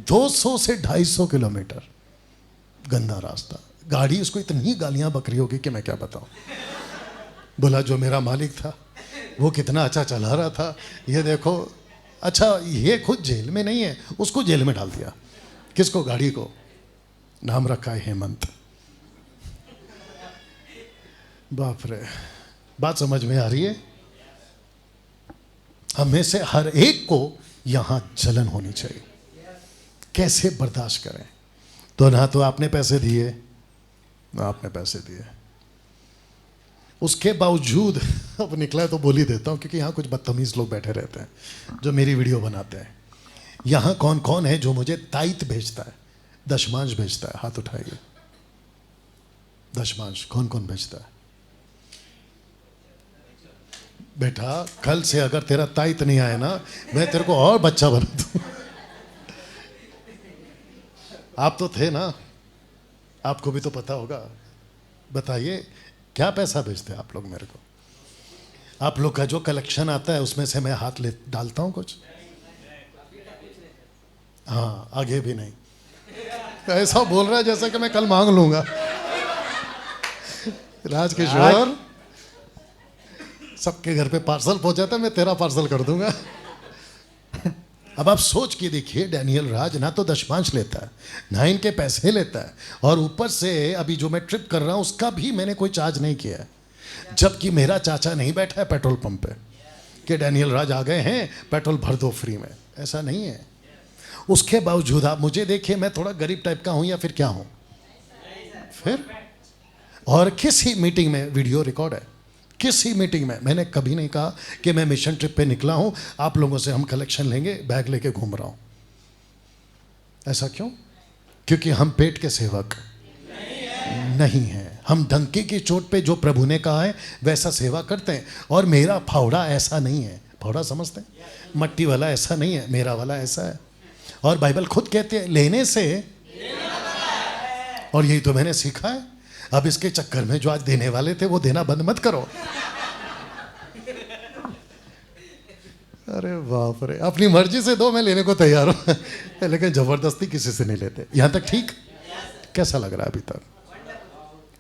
200 से 250 किलोमीटर गंदा रास्ता, गाड़ी इसको इतनी गालियां बकरी होगी कि मैं क्या बताऊं। बोला जो मेरा मालिक था वो कितना अच्छा चला रहा था, ये देखो। अच्छा, ये खुद जेल में नहीं है, उसको जेल में डाल दिया। किसको? गाड़ी को। नाम रखा है हेमंत। बाप रे, बात समझ में आ रही है? हमें से हर एक को यहां जलन होनी चाहिए। कैसे बर्दाश्त करें? तो ना तो आपने पैसे दिए, ना आपने पैसे दिए, उसके बावजूद अब निकला है तो बोल ही देता हूँ, क्योंकि यहाँ कुछ बदतमीज लोग बैठे रहते हैं जो मेरी वीडियो बनाते हैं। यहाँ कौन कौन है जो मुझे ताइत भेजता है, दशमांश भेजता है? हाथ उठाइए। दशमांश कौन कौन भेजता है? बेटा, कल से अगर तेरा ताइत नहीं आया ना, मैं तेरे को और बच्चा बना दूँ। आप तो थे ना, आपको भी तो पता होगा। बताइए क्या पैसा भेजते हैं आप लोग मेरे को? आप लोग का जो कलेक्शन आता है उसमें से मैं हाथ ले डालता हूँ कुछ? हाँ, आगे भी नहीं। ऐसा बोल रहा है जैसे कि मैं कल मांग लूंगा। राजकिशोर, सबके घर पे पार्सल पहुंचाता है, मैं तेरा पार्सल कर दूंगा। अब आप सोच के देखिए, डैनियल राज ना तो दशमांश लेता है, ना इनके पैसे लेता है, और ऊपर से अभी जो मैं ट्रिप कर रहा हूं उसका भी मैंने कोई चार्ज नहीं किया है। जबकि मेरा चाचा नहीं बैठा है पेट्रोल पंप पे कि डैनियल राज आ गए हैं, पेट्रोल भर दो फ्री में। ऐसा नहीं है। उसके बावजूद आप मुझे देखिए, मैं थोड़ा गरीब टाइप का हूं या फिर क्या हूं? फिर और किसी मीटिंग में वीडियो रिकॉर्ड है, किसी मीटिंग में मैंने कभी नहीं कहा कि मैं मिशन ट्रिप पे निकला हूं, आप लोगों से हम कलेक्शन लेंगे, बैग लेके घूम रहा हूं। ऐसा क्यों? क्योंकि हम पेट के सेवक नहीं हैं। हम डंके की चोट पे जो प्रभु ने कहा है वैसा सेवा करते हैं। और मेरा फावड़ा ऐसा नहीं है। फावड़ा समझते हैं? मट्टी वाला ऐसा नहीं है, मेरा वाला ऐसा है। और बाइबल खुद कहते हैं लेने से, और यही तो मैंने सीखा है। अब इसके चक्कर में जो आज देने वाले थे वो देना बंद मत करो। अरे बाप रे, अपनी मर्जी से दो, मैं लेने को तैयार हूं, लेकिन जबरदस्ती किसी से नहीं लेते। यहां तक ठीक? कैसा लग रहा है अभी तक?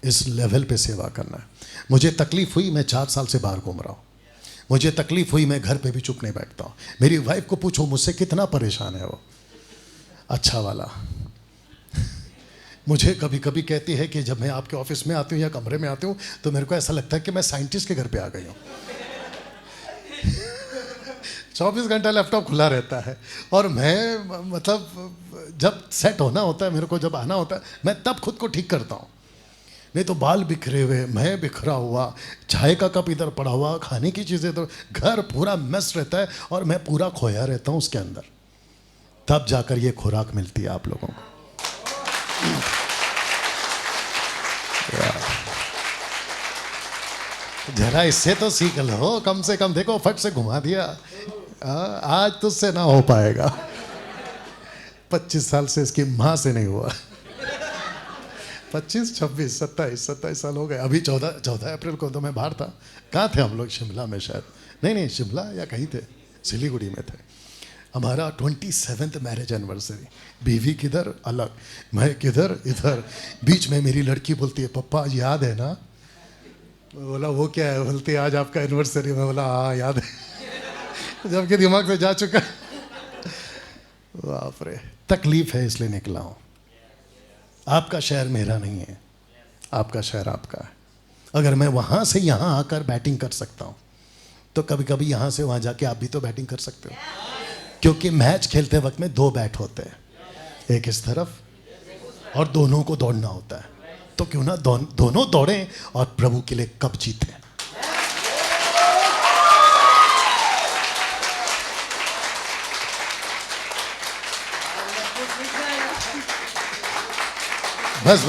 इस लेवल पे सेवा करना है। मुझे तकलीफ हुई, मैं 4 साल से बाहर घूम रहा हूं। मुझे तकलीफ हुई, मैं घर पे भी चुप नहीं बैठता हूं। मेरी वाइफ को पूछो मुझसे कितना परेशान है वो, अच्छा वाला। मुझे कभी कभी कहती है कि जब मैं आपके ऑफिस में आती हूँ या कमरे में आती हूँ तो मेरे को ऐसा लगता है कि मैं साइंटिस्ट के घर पे आ गई हूँ। 24 घंटा लैपटॉप खुला रहता है, और मैं मतलब जब सेट होना होता है, मेरे को जब आना होता है, मैं तब खुद को ठीक करता हूँ। नहीं तो बाल बिखरे हुए, मैं बिखरा हुआ, चाय का कप इधर पड़ा हुआ, खाने की चीज़ें, तो घर पूरा मेस रहता है और मैं पूरा खोया रहता हूँ उसके अंदर। तब जाकर ये खुराक मिलती है आप लोगों को। जरा इससे तो सीख लो कम से कम। देखो फट से घुमा दिया, आज तुझसे ना हो पाएगा। 25 साल से इसकी माँ से नहीं हुआ। 25, 26, 27 साल हो गए। अभी 14 अप्रैल को तो मैं बाहर था। कहाँ थे हम लोग? शिमला में शायद। नहीं, शिमला या कहीं थे, सिलीगुड़ी में थे। हमारा 27th मैरिज एनिवर्सरी। बीवी किधर? अलग, मैं किधर? इधर। बीच में मेरी लड़की बोलती है, पप्पा याद है ना? बोला वो क्या है? बोलती है आज आपका एनिवर्सरी। मैं बोला हाँ याद है, जबकि दिमाग से जा चुका। बाप रे, तकलीफ है इसलिए निकला हूँ। आपका शहर मेरा नहीं है, आपका शहर आपका है। अगर मैं वहाँ से यहाँ आकर बैटिंग कर सकता हूँ तो कभी कभी यहाँ से वहाँ जाके आप भी तो बैटिंग कर सकते हो। क्योंकि मैच खेलते वक्त में 2 बैट होते हैं, एक इस तरफ और दोनों को दौड़ना होता है। तो क्यों ना दोनों दौड़ें और प्रभु के लिए कप जीतें। बस।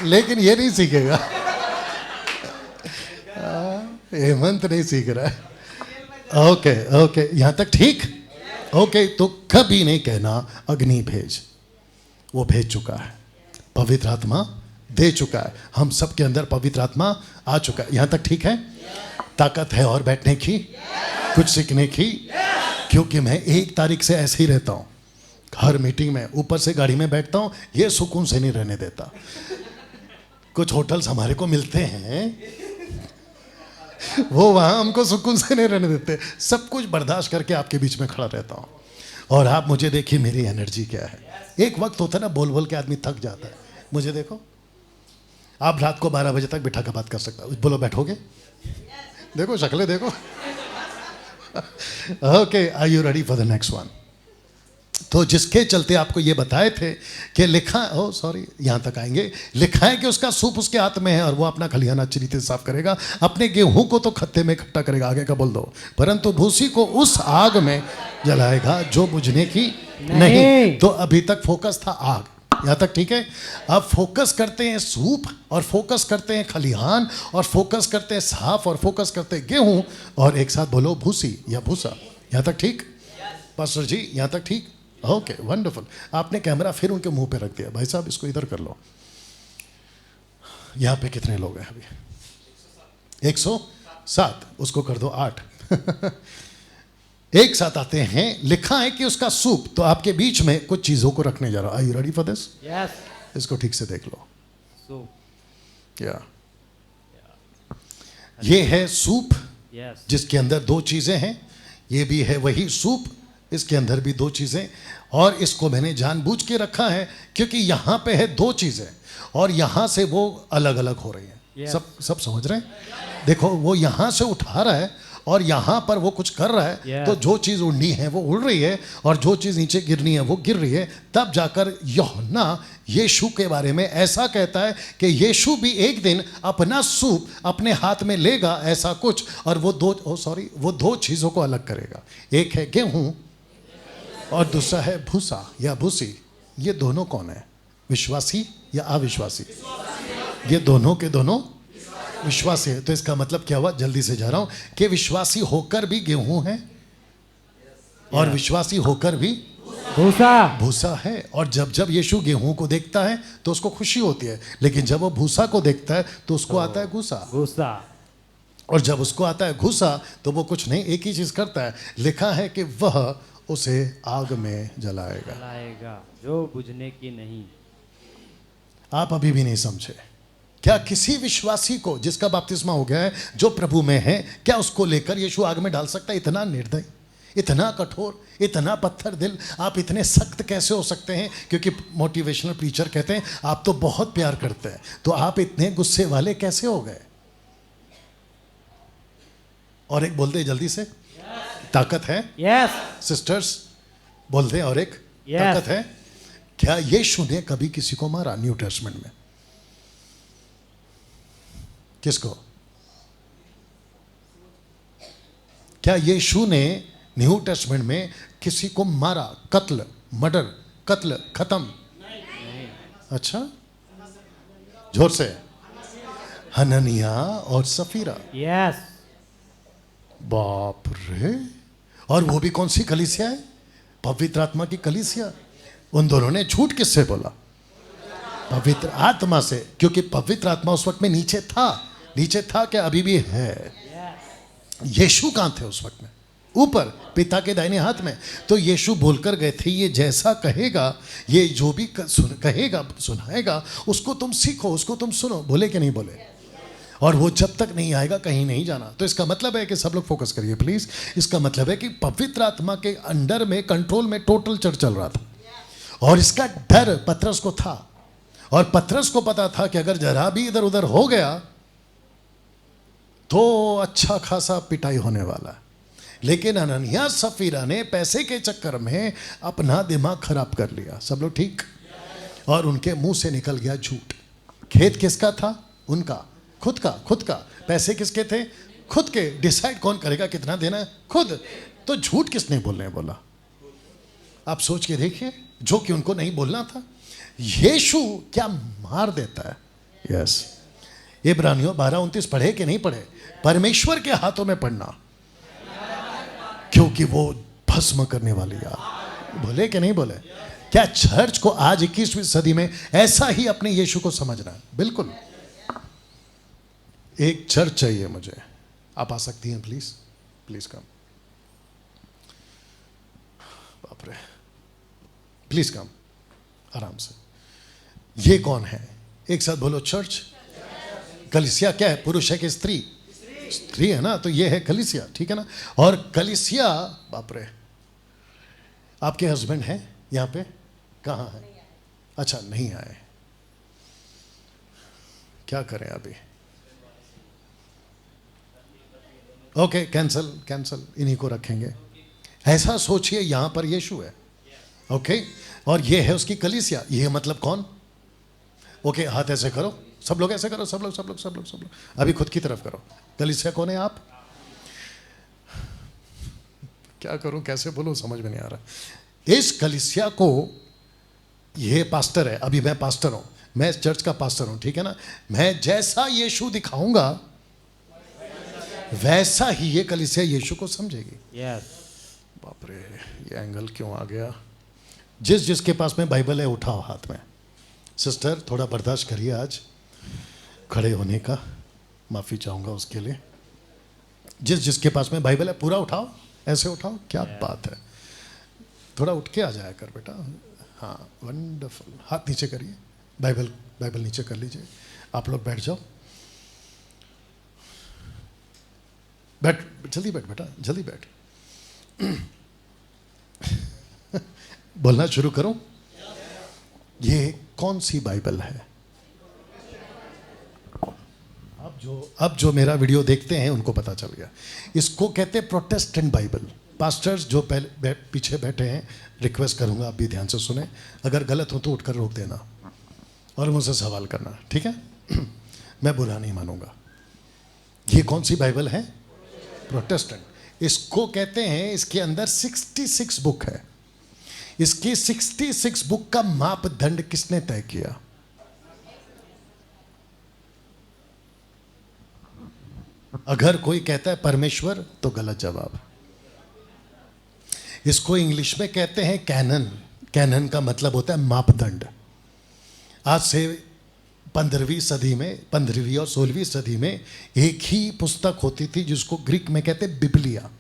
लेकिन ये नहीं सीखेगा, हेमंत नहीं सीख रहा है। ओके ओके, यहाँ तक ठीक? ओके, तो कभी नहीं कहना अग्नि भेज, वो भेज चुका है। पवित्र आत्मा दे चुका है, हम सब के अंदर पवित्र आत्मा आ चुका है। यहाँ तक ठीक है? ताकत है और बैठने की, कुछ सीखने की, क्योंकि मैं 1 तारीख से ऐसे ही रहता हूँ। हर मीटिंग में ऊपर से गाड़ी में बैठता हूँ, ये सुकून से नहीं रहने देता। कुछ होटल्स हमारे को मिलते हैं, वो वहाँ हमको सुकून से नहीं रहने देते। सब कुछ बर्दाश्त करके आपके बीच में खड़ा रहता हूँ। और आप मुझे देखिए मेरी एनर्जी क्या है। एक वक्त होता है ना, बोल बोल के आदमी थक जाता है। मुझे देखो, आप रात को 12 बजे तक बिठा कर बात कर सकते हो। बोलो, बैठोगे? देखो शक्लें देखो। Okay, are you ready for the next one? तो जिसके चलते आपको ये बताए थे कि लिखा, ओ सॉरी, यहाँ तक आएंगे। लिखा है कि उसका सूप उसके हाथ में है और वो अपना खलिहान अच्छी रीति से साफ करेगा, अपने गेहूं को तो खत्ते में इकट्ठा करेगा, आगे का बोल दो, परंतु भूसी को उस आग में जलाएगा जो बुझने की नहीं। तो अभी तक फोकस था आग, यहाँ तक ठीक है? अब फोकस करते हैं सूप, और फोकस करते हैं खलिहान, और फोकस करते हैं साफ, और फोकस करते हैं गेहूं, और एक साथ बोलो भूसी या भूसा। यहाँ तक ठीक पास्टर जी? यहाँ तक ठीक? Okay, wonderful. आपने कैमरा फिर उनके मुंह पे रख दिया। भाई साहब, इसको इधर कर लो। यहाँ पे कितने लोग हैं अभी? 107। उसको कर दो 8। एक साथ आते हैं। लिखा है कि उसका सूप, तो आपके बीच में कुछ चीजों को रखने जा रहा हूं। Are you ready for this? Yes. इसको ठीक से देख लो। सूप। या ये है सूप, यस। जिसके अंदर 2 चीजें हैं। ये भी है वही सूप, इसके अंदर भी 2 चीजें। और इसको मैंने जानबूझ के रखा है क्योंकि यहां पे है 2 चीजें, और यहां से वो अलग अलग हो रही हैं। सब समझ रहे हैं? देखो, वो यहां से उठा रहा है और यहां पर वो कुछ कर रहा है। तो जो चीज उड़नी है वो उड़ रही है, और जो चीज नीचे गिरनी है वो गिर रही है। तब जाकर यूहन्ना यीशु के बारे में ऐसा कहता है कि यीशु भी एक दिन अपना सूप अपने हाथ में लेगा, ऐसा कुछ, और वो वो 2 चीजों को अलग करेगा। एक है गेहूं और दूसरा है भूसा या भूसी। ये दोनों कौन है? विश्वासी या अविश्वासी? ये दोनों के दोनों विश्वासी है। तो इसका मतलब क्या हुआ? जल्दी से जा रहा हूं कि विश्वासी होकर भी गेहूं है, और विश्वासी होकर भी भूसा है। और जब जब यीशु गेहूं को देखता है तो उसको खुशी होती है, लेकिन जब वो भूसा को देखता है तो उसको आता है गुस्सा। और जब उसको आता है गुस्सा तो वो कुछ नहीं, एक ही चीज करता है। लिखा है कि वह उसे आग में जलाएगा जो बुझने की नहीं। आप अभी भी नहीं समझे? क्या किसी विश्वासी को जिसका बपतिस्मा हो गया है, जो प्रभु में है, क्या उसको लेकर यीशु आग में डाल सकता है? इतना निर्दयी, इतना कठोर, इतना पत्थर दिल, आप इतने सख्त कैसे हो सकते हैं? क्योंकि मोटिवेशनल प्रीचर कहते हैं आप तो बहुत प्यार करते हैं, तो आप इतने गुस्से वाले कैसे हो गए? और एक बोल दे जल्दी से, ताकत है। यस। सिस्टर्स बोल दे, और एक ताकत है। क्या यीशु ने कभी किसी को मारा न्यू टेस्टमेंट में? किसको? क्या यीशु ने न्यू टेस्टमेंट में किसी को मारा? कत्ल, मर्डर, कत्ल, खत्म? नहीं। अच्छा, जोर से। हननिया और सफीरा। यस। बाप रे! और वो भी कौन सी कलीसिया है? पवित्र आत्मा की कलीसिया। उन दोनों ने झूठ किससे बोला? पवित्र आत्मा से, क्योंकि पवित्र आत्मा उस वक्त में नीचे था क्या? अभी भी है। यीशु कहां थे उस वक्त में? ऊपर पिता के दाहिने हाथ में। तो यीशु बोलकर गए थे, ये जैसा कहेगा, ये जो भी कहेगा सुनाएगा, उसको तुम सीखो, उसको तुम सुनो। बोले कि नहीं बोले? और वो जब तक नहीं आएगा कहीं नहीं जाना। तो इसका मतलब है कि सब लोग फोकस करिए प्लीज। इसका मतलब है कि पवित्र आत्मा के अंडर में, कंट्रोल में टोटल चर्च चल रहा था, और इसका डर पतरस को था, और पतरस को पता था कि अगर जरा भी इधर उधर हो गया तो अच्छा खासा पिटाई होने वाला है। लेकिन अननिया सफीरा ने पैसे के चक्कर में अपना दिमाग खराब कर लिया। सब लोग ठीक? और उनके मुंह से निकल गया झूठ। खेत किसका था? उनका खुद का। पैसे किसके थे? खुद के। डिसाइड कौन करेगा कितना देना है? खुद। तो झूठ किसने बोलने बोला? आप सोच के देखिए, जो कि उनको नहीं बोलना था। यीशु क्या मार देता है। यस। इब्रानियों 12:29 पढ़े कि नहीं पढ़े? परमेश्वर के हाथों में पढ़ना। क्योंकि वो भस्म करने वाली आग। बोले कि नहीं बोले? क्या चर्च को आज 21वीं सदी में ऐसा ही अपने यीशु को समझना है? बिल्कुल। एक चर्च चाहिए मुझे। आप आ सकती हैं प्लीज, प्लीज कम, बाप रे, प्लीज कम, आराम से। ये कौन है? एक साथ बोलो, चर्च। कलीसिया क्या है? पुरुष है कि स्त्री? स्त्री है ना, तो ये है कलीसिया, ठीक है ना। और कलीसिया, बाप रे, आपके हस्बैंड हैं यहाँ पे? कहाँ है? अच्छा, नहीं आए। क्या करें अभी? ओके, कैंसल कैंसल, इन्हीं को रखेंगे। ऐसा सोचिए, यहां पर यीशु है, ओके, और ये है उसकी कलीसिया। ये मतलब कौन? ओके, हाथ ऐसे करो, सब लोग ऐसे करो, सब लोग सब लोग सब लोग सब लोग, अभी खुद की तरफ करो। कलीसिया कौन है? आप। क्या करूं, कैसे बोलूं, समझ में नहीं आ रहा। इस कलीसिया को, ये पास्टर है, अभी मैं पास्टर हूं, मैं चर्च का पास्टर हूं, ठीक है ना। मैं जैसा यीशु दिखाऊंगा वैसा ही ये कलीसिया यीशु को समझेगी। यस। बाप रे, ये एंगल क्यों आ गया? जिस जिसके पास में बाइबल है उठाओ हाथ में। सिस्टर, थोड़ा बर्दाश्त करिए, आज खड़े होने का माफ़ी चाहूँगा उसके लिए। जिस जिसके पास में बाइबल है पूरा उठाओ, ऐसे उठाओ। क्या बात है, थोड़ा उठ के आ जाया कर बेटा। हाँ, वंडरफुल। हाथ नीचे करिए, बाइबल बाइबल नीचे कर लीजिए। आप लोग बैठ जाओ, बैठ, जल्दी बैठ बेटा, जल्दी बैठ। बोलना शुरू करो। ये कौन सी बाइबल है? अब जो मेरा वीडियो देखते हैं उनको पता चल गया। इसको कहते हैं प्रोटेस्टेंट बाइबल। पास्टर्स जो पहले पीछे बैठे हैं, रिक्वेस्ट करूंगा आप भी ध्यान से सुने। अगर गलत हो तो उठकर रोक देना और मुझसे सवाल करना, ठीक है? मैं बुरा नहीं मानूंगा। ये कौन सी बाइबल है? प्रोटेस्टेंट। इसको कहते हैं, इसके अंदर 66 बुक है। इसकी 66 बुक का मापदंड किसने तय किया? अगर कोई कहता है परमेश्वर, तो गलत जवाब। इसको इंग्लिश में कहते हैं कैनन। कैनन का मतलब होता है मापदंड। आज से 15वीं सदी में, 15वीं और 16वीं सदी में एक ही पुस्तक होती थी जिसको ग्रीक में कहते बिबलिया।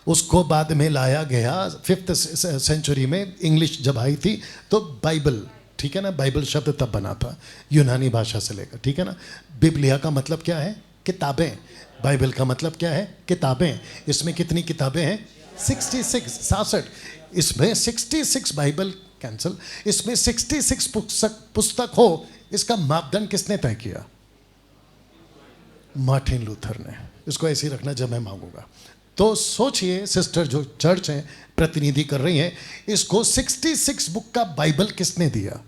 उसको बाद में लाया गया 5th सेंचुरी में, इंग्लिश जब आई थी तो बाइबल, ठीक है ना। बाइबल शब्द तब बना था यूनानी भाषा से लेकर, ठीक है ना। बिबलिया का मतलब क्या है? किताबें। बाइबल का मतलब क्या है? किताबें। इसमें कितनी किताबें हैं? 66। इसमें 66 बाइबल, कैंसल, इसमें 66 पुस्तक हो, इसका मापदंड किसने तय किया? मार्टिन लूथर ने। इसको ऐसे ही रखना जब मैं मांगूंगा। तो सोचिए, सिस्टर जो चर्च है प्रतिनिधि कर रही हैं, इसको 66 बुक का बाइबल किसने दिया?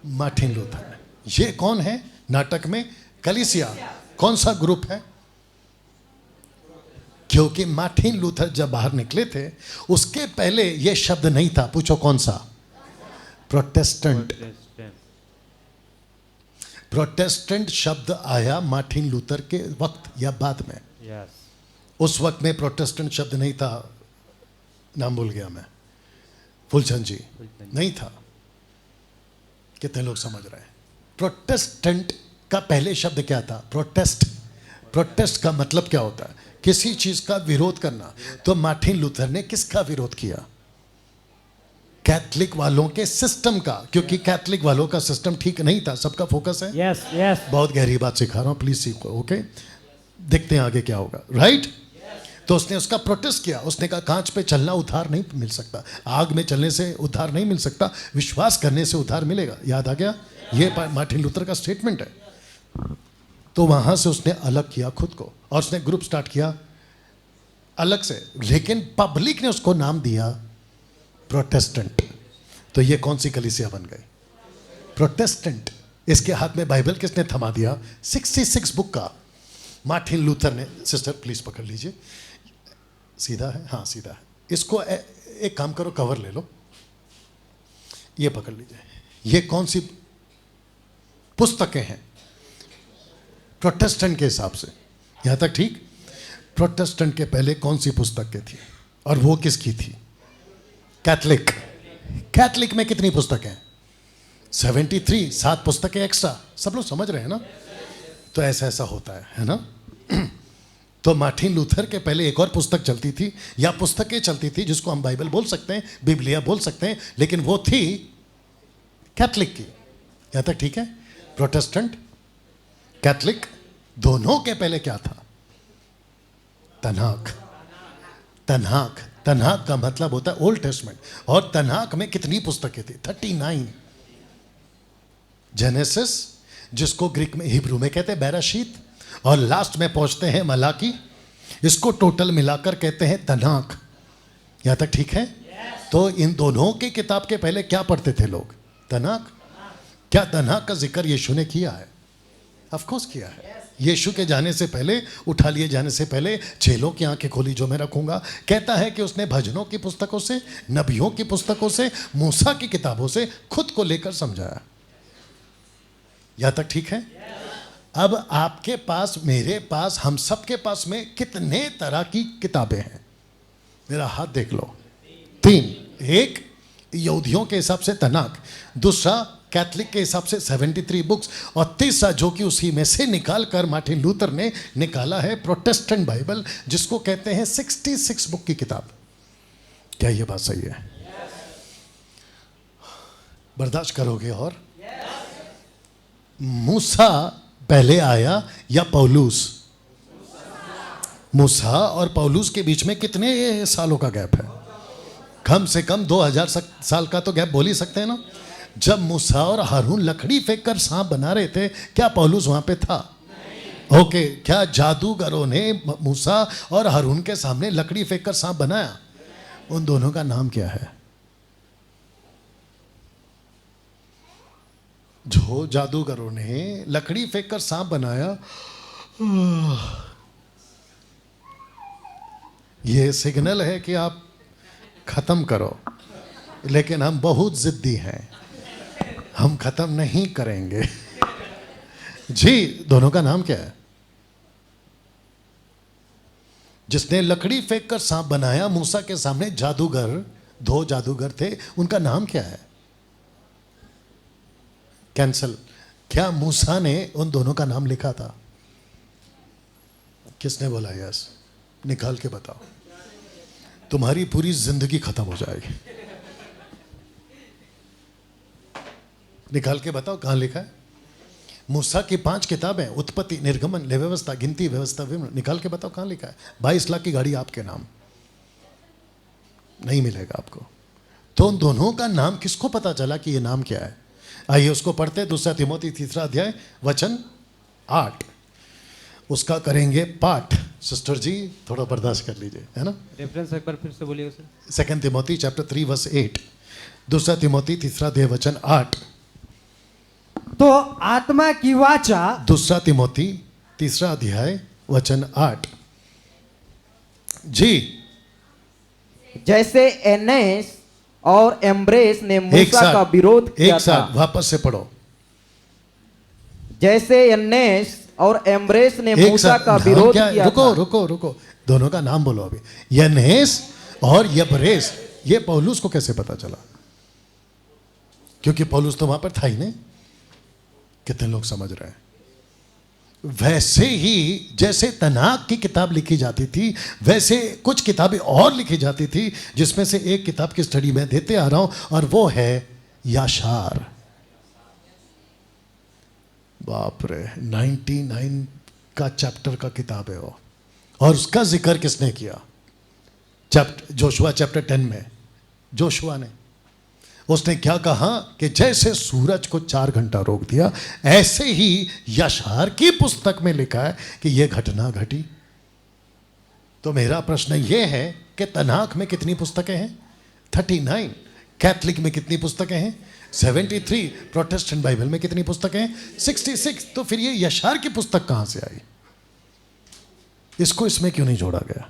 मार्टिन लूथर ने। ये कौन है नाटक में? कलीसिया। कौन सा ग्रुप है? क्योंकि मार्टिन लूथर जब बाहर निकले थे उसके पहले यह शब्द नहीं था। पूछो कौन सा? प्रोटेस्टेंट। प्रोटेस्टेंट शब्द आया मार्टिन लूथर के वक्त या बाद में? यस। उस वक्त में प्रोटेस्टेंट शब्द नहीं था। नाम भूल गया मैं, फुलचंद जी, नहीं था। कितने लोग समझ रहे हैं? प्रोटेस्टेंट का पहले शब्द क्या था? प्रोटेस्ट। प्रोटेस्ट का मतलब क्या होता है? किसी चीज का विरोध करना। तो मार्टिन लूथर ने किसका विरोध किया? कैथलिक वालों के सिस्टम का, क्योंकि कैथलिक वालों का सिस्टम ठीक नहीं था। सबका फोकस है? Yes yes. बहुत गहरी बात सिखा रहा हूं, प्लीज सीखो, ओके। देखते हैं आगे क्या होगा, राइट? तो उसने उसका प्रोटेस्ट किया। उसने कहा कांच पे चलना उद्धार नहीं मिल सकता, आग में चलने से उद्धार नहीं मिल सकता, विश्वास करने से उद्धार मिलेगा। याद आ गया? ये मार्टिन लूथर का स्टेटमेंट है। तो वहां से उसने अलग किया खुद को और उसने ग्रुप स्टार्ट किया अलग से, लेकिन पब्लिक ने उसको नाम दिया प्रोटेस्टेंट। तो ये कौन सी कलीसिया बन गई? प्रोटेस्टेंट। इसके हाथ में बाइबल किसने थमा दिया? 66 बुक का मार्टिन लूथर ने। सिस्टर प्लीज पकड़ लीजिए। सीधा है? हाँ सीधा है। इसको एक काम करो, कवर ले लो, ये पकड़ लीजिए। ये कौन सी पुस्तकें हैं प्रोटेस्टेंट के हिसाब से? यहां तक ठीक? प्रोटेस्टेंट के पहले कौन सी पुस्तक की थी? और वो किसकी थी? कैथलिक। कैथलिक में कितनी पुस्तकें? 73, 7 पुस्तकें एक्स्ट्रा। सब लोग समझ रहे हैं ना? तो ऐसा ऐसा होता है ना? तो मार्टिन लूथर के पहले एक और पुस्तक चलती थी, या पुस्तकें चलती थी, जिसको हम बाइबल बोल सकते हैं, बिबलिया बोल सकते हैं, लेकिन वो थी कैथलिक की। यहां तक ठीक है? प्रोटेस्टेंट, कैथलिक, दोनों के पहले क्या था? तनाक। तनाक, तनाक का मतलब होता है ओल्ड टेस्टमेंट। और तनाक में कितनी पुस्तकें थी? 39। जेनेसिस, जिसको ग्रीक में, हिब्रू में कहते हैं बैराशीत, और लास्ट में पहुंचते हैं मलाकी। इसको टोटल मिलाकर कहते हैं तनाक। यहां तक ठीक है? तो इन दोनों की किताब के पहले क्या पढ़ते थे लोग? तनाक। क्या तनाक का जिक्र यीशु ने किया है? ऑफ कोर्स किया है। यीशु के जाने से पहले, उठा लिए जाने से पहले, चेलों की आंखें खोली जो मैं रखूंगा, कहता है कि उसने भजनों की पुस्तकों से, नबियों की पुस्तकों से, मूसा की किताबों से खुद को लेकर समझाया। यहां तक ठीक है? अब आपके पास, मेरे पास, हम सब के पास में कितने तरह की किताबें हैं? मेरा हाथ देख लो। 3। एक यहूदियों के हिसाब से तनाक, दूसरा कैथलिक के हिसाब से 73 बुक्स, और तीसरा जो कि उसी में से निकाल कर मार्टिन लूथर ने निकाला है प्रोटेस्टेंट बाइबल, जिसको कहते हैं 66 बुक की किताब। क्या ये बात सही है? बर्दाश्त करोगे? और मूसा पहले आया या पौलुस? मूसा और पौलुस के बीच में कितने सालों का गैप है? कम से कम 2000 साल का तो गैप बोल ही सकते हैं ना? जब मूसा और हारून लकड़ी फेंक कर सांप बना रहे थे, क्या पौलुस वहां पे था? ओके। क्या जादूगरों ने मूसा और हारून के सामने लकड़ी फेंक कर सांप बनाया? उन दोनों का नाम क्या है? जो जादूगरों ने लकड़ी फेंक कर सांप बनाया, ये सिग्नल है कि आप खत्म करो, लेकिन हम बहुत जिद्दी हैं, हम खत्म नहीं करेंगे। जी, दोनों का नाम क्या है? जिसने लकड़ी फेंक कर सांप बनाया मूसा के सामने, जादूगर, 2 जादूगर थे, उनका नाम क्या है? कैंसल। क्या मूसा ने उन दोनों का नाम लिखा था? किसने बोला यस? निकाल के बताओ, तुम्हारी पूरी जिंदगी खत्म हो जाएगी। निकाल के बताओ कहां लिखा है? मूसा की 5 किताबें, उत्पत्ति, निर्गमन, लेवी व्यवस्था, गिनती, व्यवस्था, विवरण। निकाल के बताओ कहां लिखा है? 22 लाख की गाड़ी आपके नाम, नहीं मिलेगा आपको। तो उन दोनों का नाम किसको पता चला कि ये नाम क्या है? आइए उसको पढ़ते। 2 तिमोथी 3 अध्याय वचन 8, उसका करेंगे पाठ। सिस्टर जी थोड़ा बर्दाश्त कर लीजिए, है ना? रेफरेंस एक बार फिर से बोलिए उसे। 2 तिमोथी चैप्टर 3 वर्स 8, 2 तिमोथी 3 अध्याय वचन 8। तो आत्मा की वाचा, 2 तिमोथी 3 अध्याय वचन 8। जी, जैसे एनेस और एम्ब्रेस ने मूसा का विरोध किया एक साथ था, वापस से पढ़ो। जैसे एनेस और एम्ब्रेस ने एक मूसा साथ का नाम विरोध क्या है? किया रुको था। रुको रुको, दोनों का नाम बोलो अभी। यन्हेस और यबरेस, ये पौलुस को कैसे पता चला? क्योंकि पौलुस तो वहां पर था ही नहीं। कितने लोग समझ रहे हैं? वैसे ही जैसे तनाक की किताब लिखी जाती थी, वैसे कुछ किताबें और लिखी जाती थी, जिसमें से एक किताब की स्टडी मैं देते आ रहा हूं, और वो है याशार। बाप रे, 99 का चैप्टर का किताब है वो। और उसका जिक्र किसने किया? जोशुआ चैप्टर 10 में जोशुआ ने, उसने क्या कहा कि जैसे सूरज को 4 घंटा रोक दिया, ऐसे ही यशार की पुस्तक में लिखा है कि यह घटना घटी। तो मेरा प्रश्न यह है कि तनाक में कितनी पुस्तकें हैं? 39। कैथलिक में कितनी पुस्तकें हैं? 73। प्रोटेस्टेंट बाइबल में कितनी पुस्तकें हैं? 66। तो फिर ये यशार की पुस्तक कहां से आई? इसको इसमें क्यों नहीं जोड़ा गया?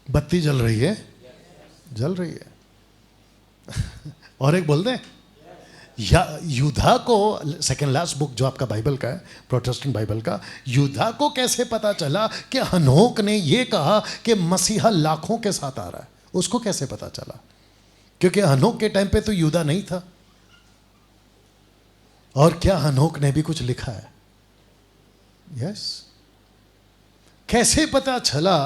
बत्ती जल रही है, जल रही है। और एक बोल दें, या यूदा को, सेकंड लास्ट बुक जो आपका बाइबल का है, प्रोटेस्टेंट बाइबल का, यूदा को कैसे पता चला कि हनोक ने ये कहा कि मसीहा लाखों के साथ आ रहा है? उसको कैसे पता चला? क्योंकि हनोक के टाइम पे तो यूदा नहीं था। और क्या हनोक ने भी कुछ लिखा है? यस। कैसे पता चला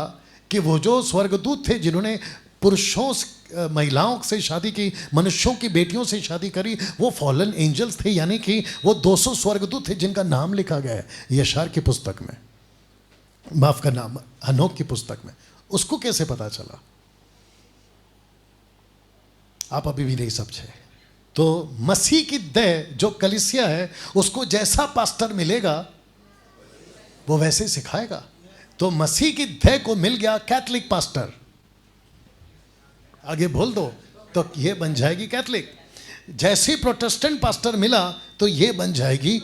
कि वो जो स्वर्गदूत थे जिन्होंने पुरुषों महिलाओं से शादी की, मनुष्यों की बेटियों से शादी करी, वो फॉलन एंजल्स थे, यानी कि वो 200 स्वर्गदूत थे जिनका नाम लिखा गया है यशायाह की पुस्तक में, माफ करना, हनोक की पुस्तक में। उसको कैसे पता चला? आप अभी भी नहीं समझे। तो मसीह की देह जो कलीसिया है, उसको जैसा पास्टर मिलेगा वो वैसे ही सिखाएगा। तो मसीह की देह को मिल गया कैथलिक पास्टर, आगे बोल दो, तो ये बन जाएगी कैथलिक। जैसे प्रोटेस्टेंट पास्टर मिला तो ये बन जाएगी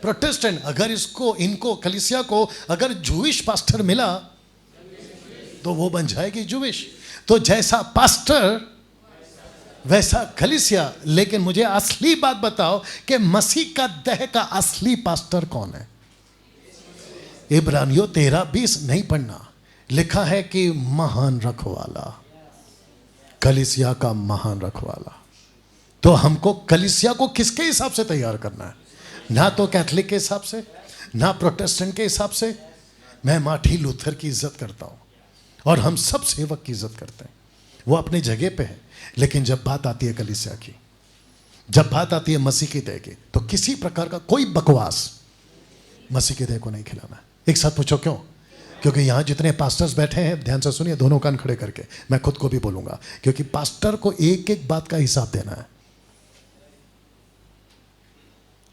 प्रोटेस्टेंट। अगर इसको, इनको, कलीसिया को अगर जूइश पास्टर मिला तो वो बन जाएगी जूइश। तो जैसा पास्टर वैसा कलीसिया। लेकिन मुझे असली बात बताओ कि मसीह का देह का असली पास्टर कौन है? इब्रानियों 13:20 नहीं पढ़ना, लिखा है कि महान रखवाला, कलीसिया का महान रखवाला। तो हमको कलीसिया को किसके हिसाब से तैयार करना है? ना तो कैथलिक के हिसाब से, ना प्रोटेस्टेंट के हिसाब से। मैं मार्टिन लूथर की इज्जत करता हूं और हम सब सेवक की इज्जत करते हैं, वो अपने जगह पे है। लेकिन जब बात आती है कलीसिया की, जब बात आती है मसीह की देह की, तो किसी प्रकार का कोई बकवास मसीह की देह को नहीं खिलाना है। एक साथ पूछो क्यों? क्योंकि यहां जितने पास्टर्स बैठे हैं, ध्यान से सुनिए, दोनों कान खड़े करके, मैं खुद को भी बोलूंगा, क्योंकि पास्टर को एक एक बात का हिसाब देना है।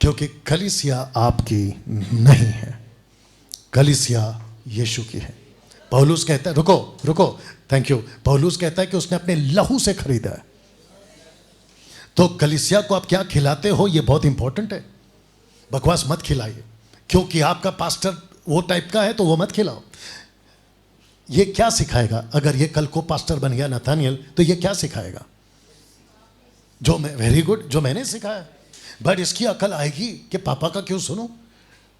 क्योंकि कलीसिया आपकी नहीं है, कलीसिया यीशु की है। पौलुस कहता है, रुको, थैंक यू। पौलुस कहता है कि उसने अपने लहू से खरीदा है। तो कलीसिया को आप क्या खिलाते हो, यह बहुत इंपॉर्टेंट है। बकवास मत खिलाइए, क्योंकि आपका पास्टर वो टाइप का है तो वो मत खिलाओ। ये क्या सिखाएगा? अगर ये कल को पास्टर बन गया नथानियल, तो ये क्या सिखाएगा? जो मैं, वेरी गुड, जो मैंने सिखाया। बट इसकी अकल आएगी कि पापा का क्यों सुनो?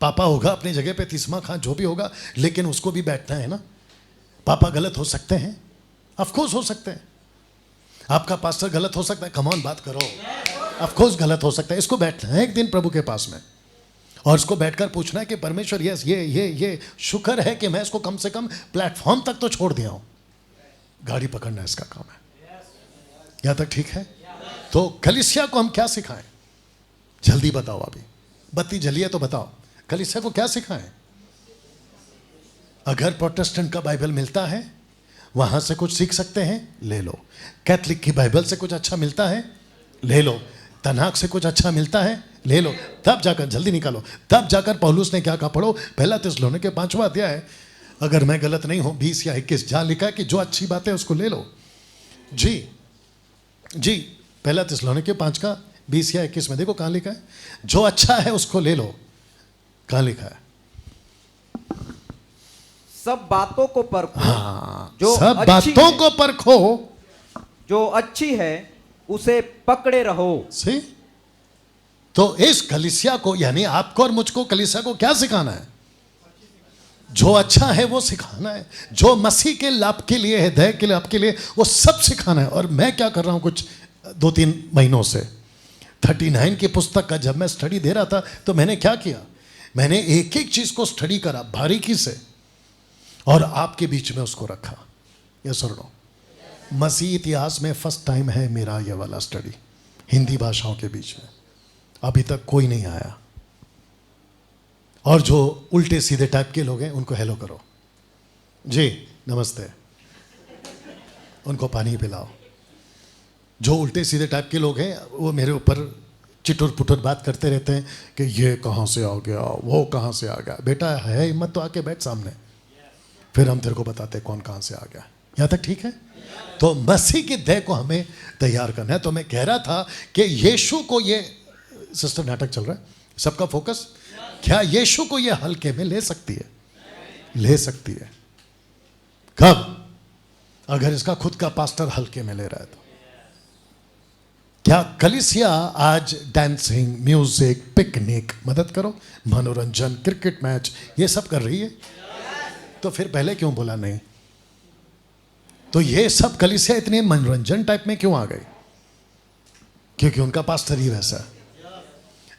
पापा होगा अपनी जगह पे तीसमा खां, जो भी होगा, लेकिन उसको भी बैठना है ना। पापा गलत हो सकते हैं, ऑफ कोर्स हो सकते हैं। आपका पास्टर गलत हो सकता है, कम ऑन बात करो, ऑफ कोर्स गलत हो सकता है। इसको बैठना है एक दिन प्रभु के पास में, और इसको बैठकर पूछना है कि परमेश्वर, यस, ये शुक्र है कि मैं इसको कम से कम प्लेटफॉर्म तक तो छोड़ दिया हूं। गाड़ी पकड़ना इसका काम है। यहां तक ठीक है? तो कलीसिया को हम क्या सिखाएं? जल्दी बताओ, अभी बत्ती जली है तो बताओ, कलीसिया को क्या सिखाएं? अगर प्रोटेस्टेंट का बाइबल मिलता है, वहां से कुछ सीख सकते हैं, ले लो। कैथलिक की बाइबल से कुछ अच्छा मिलता है, ले लो। तनाक से कुछ अच्छा मिलता है, ले लो। तब जाकर, जल्दी निकालो, तब जाकर पौलुस ने क्या कहा? पढ़ो पहला थिस्सलुनीके 5वां अध्याय है, अगर मैं गलत नहीं हूं 20 या 21, जहां लिखा है कि जो अच्छी बात है उसको ले लो। जी, पहला थिस्सलुनीके 5:20 या 21 में देखो कहां लिखा है, जो अच्छा है उसको ले लो। कहां लिखा है? सब बातों को परखो। हाँ, जो सब अच्छी बातों है, को परखो, जो अच्छी है उसे पकड़े रहो। सी, तो इस कलीसिया को, यानी आपको और मुझको, कलीसिया को क्या सिखाना है? जो अच्छा है वो सिखाना है, जो मसीह के लाभ के लिए है, देह के लाभ के लिए, वो सब सिखाना है। और मैं क्या कर रहा हूं कुछ 2-3 महीनों से, 39 की पुस्तक का जब मैं स्टडी दे रहा था, तो मैंने क्या किया? मैंने एक एक चीज को स्टडी करा बारीकी से, और आपके बीच में उसको रखा। ये सुन लो, मसीह इतिहास में फर्स्ट टाइम है मेरा ये वाला स्टडी, हिंदी भाषाओं के बीच में। अभी तक कोई नहीं आया। और जो उल्टे सीधे टाइप के लोग हैं उनको हेलो करो, जी नमस्ते, उनको पानी पिलाओ। जो उल्टे सीधे टाइप के लोग हैं वो मेरे ऊपर चिटुर पुटुर बात करते रहते हैं कि ये कहाँ से आ गया, वो कहाँ से आ गया। बेटा है हिम्मत तो आके बैठ सामने, फिर हम तेरे को बताते हैं कौन कहाँ से आ गया। यहाँ तक ठीक है? तो मसीह की देह को हमें तैयार करना है। तो मैं कह रहा था कि यीशु को, ये सिस्टर नाटक चल रहा है, सबका फोकस, क्या यीशु को ये हल्के में ले सकती है? ले सकती है। कब? अगर इसका खुद का पास्टर हल्के में ले रहा है तो। क्या कलीसिया आज डांसिंग, म्यूजिक, पिकनिक, मदद करो, मनोरंजन, क्रिकेट मैच, ये सब कर रही है? तो फिर पहले क्यों बोला नहीं? तो ये सब कलीसिया इतने मनोरंजन टाइप में क्यों आ गई? क्योंकि उनका पास्टर ही वैसा है।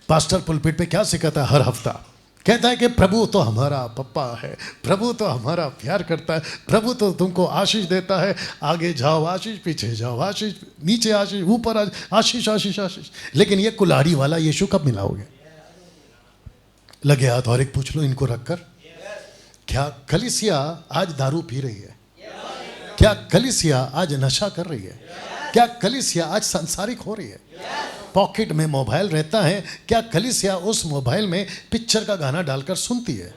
पास्टर पुलपिट पे क्या सिखाता है हर हफ्ता? कहता है कि प्रभु तो हमारा पप्पा है, प्रभु तो हमारा प्यार करता है, प्रभु तो तुमको आशीष देता है, आगे जाओ आशीष, पीछे जाओ आशीष, नीचे आशीष, ऊपर आशीष आशीष आशीष। लेकिन ये कुल्हाड़ी वाला यीशु कब मिलाओगे? लगे हाथ और एक पूछ लो इनको रखकर, क्या कलीसिया आज दारू पी रही है? क्या कलीसिया आज नशा कर रही है? क्या कलीसिया आज सांसारिक हो रही है? पॉकेट में मोबाइल रहता है, क्या कलीसिया उस मोबाइल में पिक्चर का गाना डालकर सुनती है?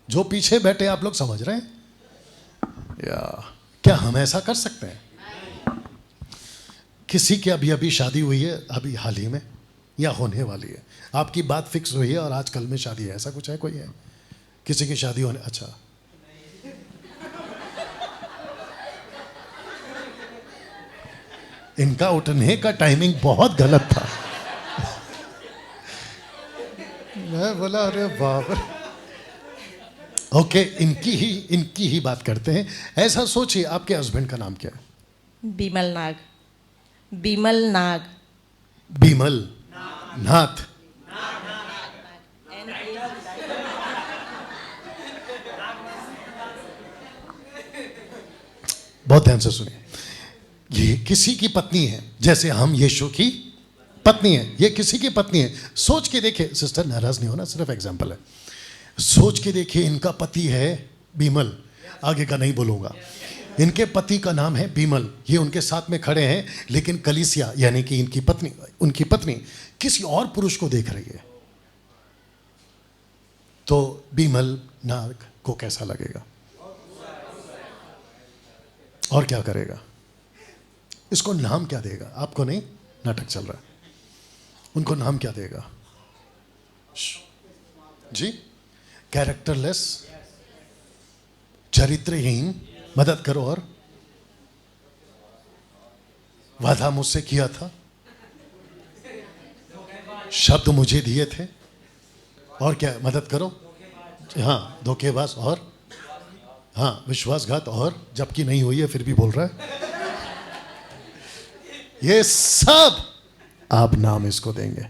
जो पीछे बैठे आप लोग समझ रहे हैं? या क्या हम ऐसा कर सकते हैं? किसी की अभी अभी शादी हुई है, अभी हाल ही में, या होने वाली है, आपकी बात फिक्स हुई है और आज कल में शादी है, ऐसा कुछ है? कोई है किसी की शादी होने? अच्छा, इनका उठने का टाइमिंग बहुत गलत था। मैं बोला अरे बाप रे। ओके, इनकी ही बात करते हैं। ऐसा सोचिए, आपके हस्बैंड का नाम क्या है? बिमल नाग। बिमल नाग। बिमल नाथ। बहुत ध्यान से सुनिए, ये किसी की पत्नी है, जैसे हम यीशु की पत्नी है, ये किसी की पत्नी है। सोच के देखिए, सिस्टर नाराज नहीं होना, सिर्फ एग्जांपल है। सोच के देखिए, इनका पति है बिमल, आगे का नहीं बोलूंगा। इनके पति का नाम है बिमल, ये उनके साथ में खड़े हैं, लेकिन कलीसिया यानी कि इनकी पत्नी, उनकी पत्नी किसी और पुरुष को देख रही है, तो बिमल नाग को कैसा लगेगा और क्या करेगा? इसको नाम क्या देगा? आपको नहीं, नाटक चल रहा है, उनको नाम क्या देगा जी? कैरेक्टरलेस, चरित्रहीन, मदद करो, और वादा मुझसे किया था, शब्द मुझे दिए थे, और क्या? मदद करो। हाँ, धोखेबाज, और हाँ विश्वासघात, और जबकि नहीं हुई है फिर भी बोल रहा है। ये सब आप नाम इसको देंगे,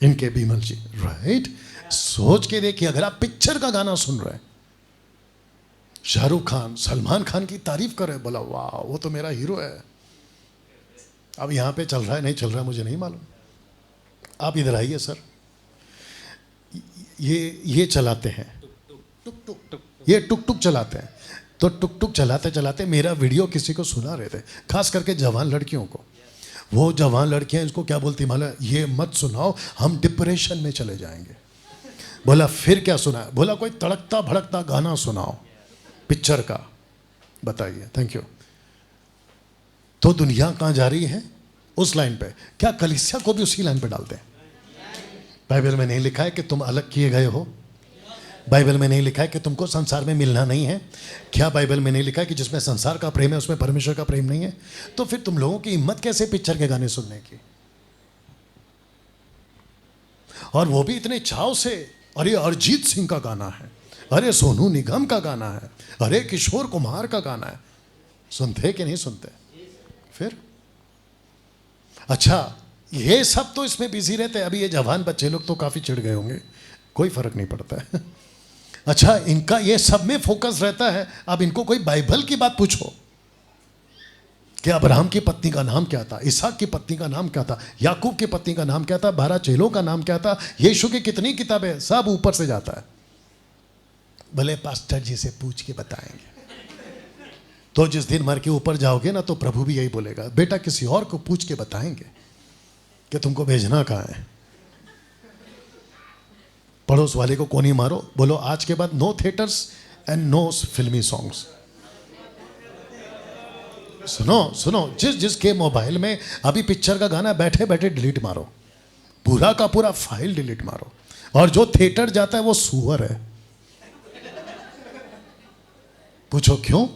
इनके बिमल जी, राइट? सोच के देखिए, अगर आप पिक्चर का गाना सुन रहे हैं, शाहरुख खान, सलमान खान की तारीफ कर रहे हैं, बोला वाह वो तो मेरा हीरो है। अब यहां पे चल रहा है नहीं चल रहा है मुझे नहीं मालूम, आप इधर आइए सर। ये चलाते हैं ये टुक टुक चलाते हैं, तो टुक टुक चलाते चलाते मेरा वीडियो किसी को सुना रहे थे, खास करके जवान लड़कियों को। वो जवान लड़कियां इसको क्या बोलती मालूम? ये मत सुनाओ, हम डिप्रेशन में चले जाएंगे। बोला फिर क्या सुना? बोला कोई तड़कता भड़कता गाना सुनाओ पिक्चर का, बताइए। Thank you. तो दुनिया कहाँ जा रही है? उस लाइन पे। क्या कलीसिया को भी उसी लाइन पे डालते हैं? बाइबल में नहीं लिखा है कि तुम अलग किए गए हो? बाइबल में नहीं लिखा है कि तुमको संसार में मिलना नहीं है? क्या बाइबल में नहीं लिखा है कि जिसमें संसार का प्रेम है उसमें परमेश्वर का प्रेम नहीं है? तो फिर तुम लोगों की हिम्मत कैसे पिक्चर के गाने सुनने की? और वो भी इतने चाव से, अरे अरिजीत सिंह का गाना है, अरे सोनू निगम का गाना है, अरे किशोर कुमार का गाना है। सुनते कि नहीं सुनते? फिर अच्छा, ये सब तो इसमें बिजी रहते हैं। अभी ये जवान बच्चे लोग तो काफी चिढ़ गए होंगे, कोई फर्क नहीं पड़ता है। अच्छा, इनका ये सब में फोकस रहता है। अब इनको कोई बाइबल की बात पूछो कि अब्राहम की पत्नी का नाम क्या था, इसहाक की पत्नी का नाम क्या था, याकूब की पत्नी का नाम क्या था, 12 चेलों का नाम क्या था, यीशु की कितनी किताबें, सब ऊपर से जाता है। भले पास्टर जी से पूछ के बताएंगे। तो जिस दिन मर के ऊपर जाओगे ना, तो प्रभु भी यही बोलेगा, बेटा किसी और को पूछ के बताएंगे कि तुमको भेजना कहाँ है। पड़ोस वाले को कोनी मारो, बोलो आज के बाद नो थिएटर्स एंड नो फिल्मी सॉन्ग्स। सुनो सुनो, जिसके मोबाइल में अभी पिक्चर का गाना, बैठे बैठे डिलीट मारो, पूरा का पूरा फाइल डिलीट मारो। और जो थिएटर जाता है वो सुअर है। पूछो क्यों?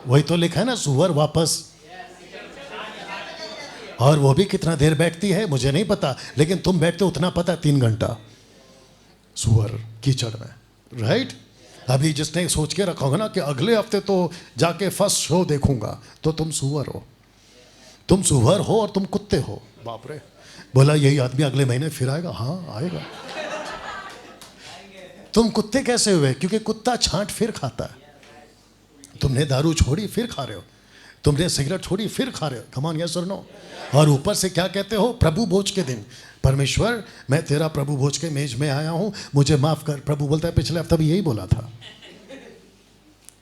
वही तो लिखा है ना, सुअर वापस। और वो भी कितना देर बैठती है मुझे नहीं पता, लेकिन तुम बैठते हो उतना पता, 3 घंटा सुअर कीचड़ में, राइट। अभी जिसने सोच के रखा होगा ना कि अगले हफ्ते तो जाके फर्स्ट शो देखूंगा, तो तुम सुअर हो। तुम सुअर हो और तुम कुत्ते हो। बाप रे, बोला यही आदमी अगले महीने फिर आएगा। हाँ आएगा। तुम कुत्ते कैसे हुए? क्योंकि कुत्ता छांट फिर खाता है। तुमने दारू छोड़ी फिर खा रहे हो, तुमने सिगरेट छोड़ी फिर खा रहे हो। कम ऑन, यस और नो। और ऊपर से क्या कहते हो? प्रभु भोज के दिन, परमेश्वर मैं तेरा प्रभु भोज के मेज में आया हूं, मुझे माफ कर। प्रभु बोलता है पिछले हफ्ता भी यही बोला था।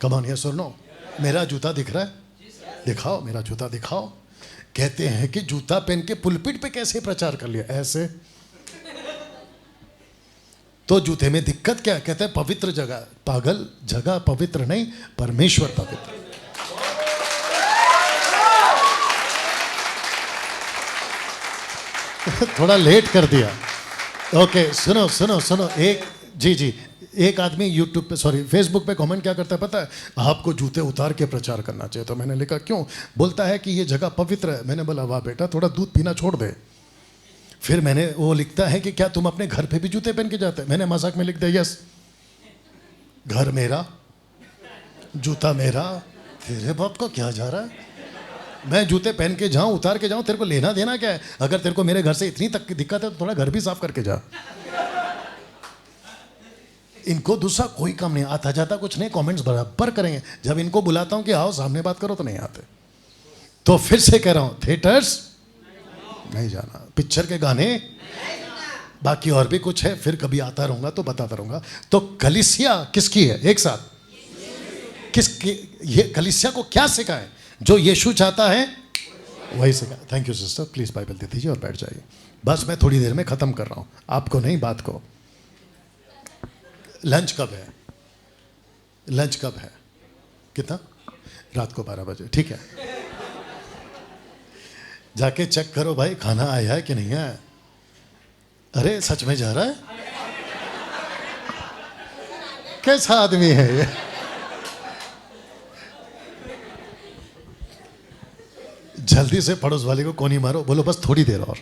कम ऑन, यस और नो। मेरा जूता दिख रहा है? दिखाओ, मेरा जूता दिखाओ। कहते हैं कि जूता पहन के पुलपिट पे कैसे प्रचार कर लिया? ऐसे। तो जूते में दिक्कत क्या? कहते हैं पवित्र जगह। पागल, जगह पवित्र नहीं, परमेश्वर पवित्र। थोड़ा लेट कर दिया। ओके, सुनो सुनो सुनो। एक आदमी यूट्यूब पे, सॉरी फेसबुक पे कमेंट क्या करता है पता है? आपको जूते उतार के प्रचार करना चाहिए। तो मैंने लिखा क्यों? बोलता है कि ये जगह पवित्र है। मैंने बोला वाह बेटा, थोड़ा दूध पीना छोड़ दे। फिर मैंने, वो लिखता है कि क्या तुम अपने घर पे भी जूते पहन के जाते हैं? मैंने मजाक में लिख दिया यस। घर मेरा, जूता मेरा, तेरे बाप को क्या जा रहा है? मैं जूते पहन के जाऊं, उतार के जाऊं, तेरे को लेना देना क्या है? अगर तेरे को मेरे घर से इतनी तक की दिक्कत है तो थोड़ा घर भी साफ करके जा। इनको दूसरा कोई काम नहीं, आता जाता कुछ नहीं, कमेंट्स बराबर करेंगे। जब इनको बुलाता हूं कि आओ सामने बात करो तो नहीं आते। तो फिर से कह रहा हूं, थिएटर्स नहीं जाना, पिक्चर के गाने, बाकी और भी कुछ है, फिर कभी आता रहूंगा तो बताता रहूंगा। तो कलीसिया किसकी है? एक साथ, किसकी? ये कलीसिया को क्या सिखाए? जो यीशु चाहता है वही सिखाए। Thank you sister, please Bible दे दीजिए और बैठ जाइए। बस मैं थोड़ी देर में खत्म कर रहा हूं, आपको नहीं, बात को। लंच कब है? लंच कब है? कितना? रात को 12 बजे, ठीक है। जाके चेक करो भाई, खाना आया है कि नहीं आया। अरे सच में जा रहा है? कैसा आदमी है ये? जल्दी से पड़ोस वाले को कोनी मारो, बोलो बस थोड़ी देर और।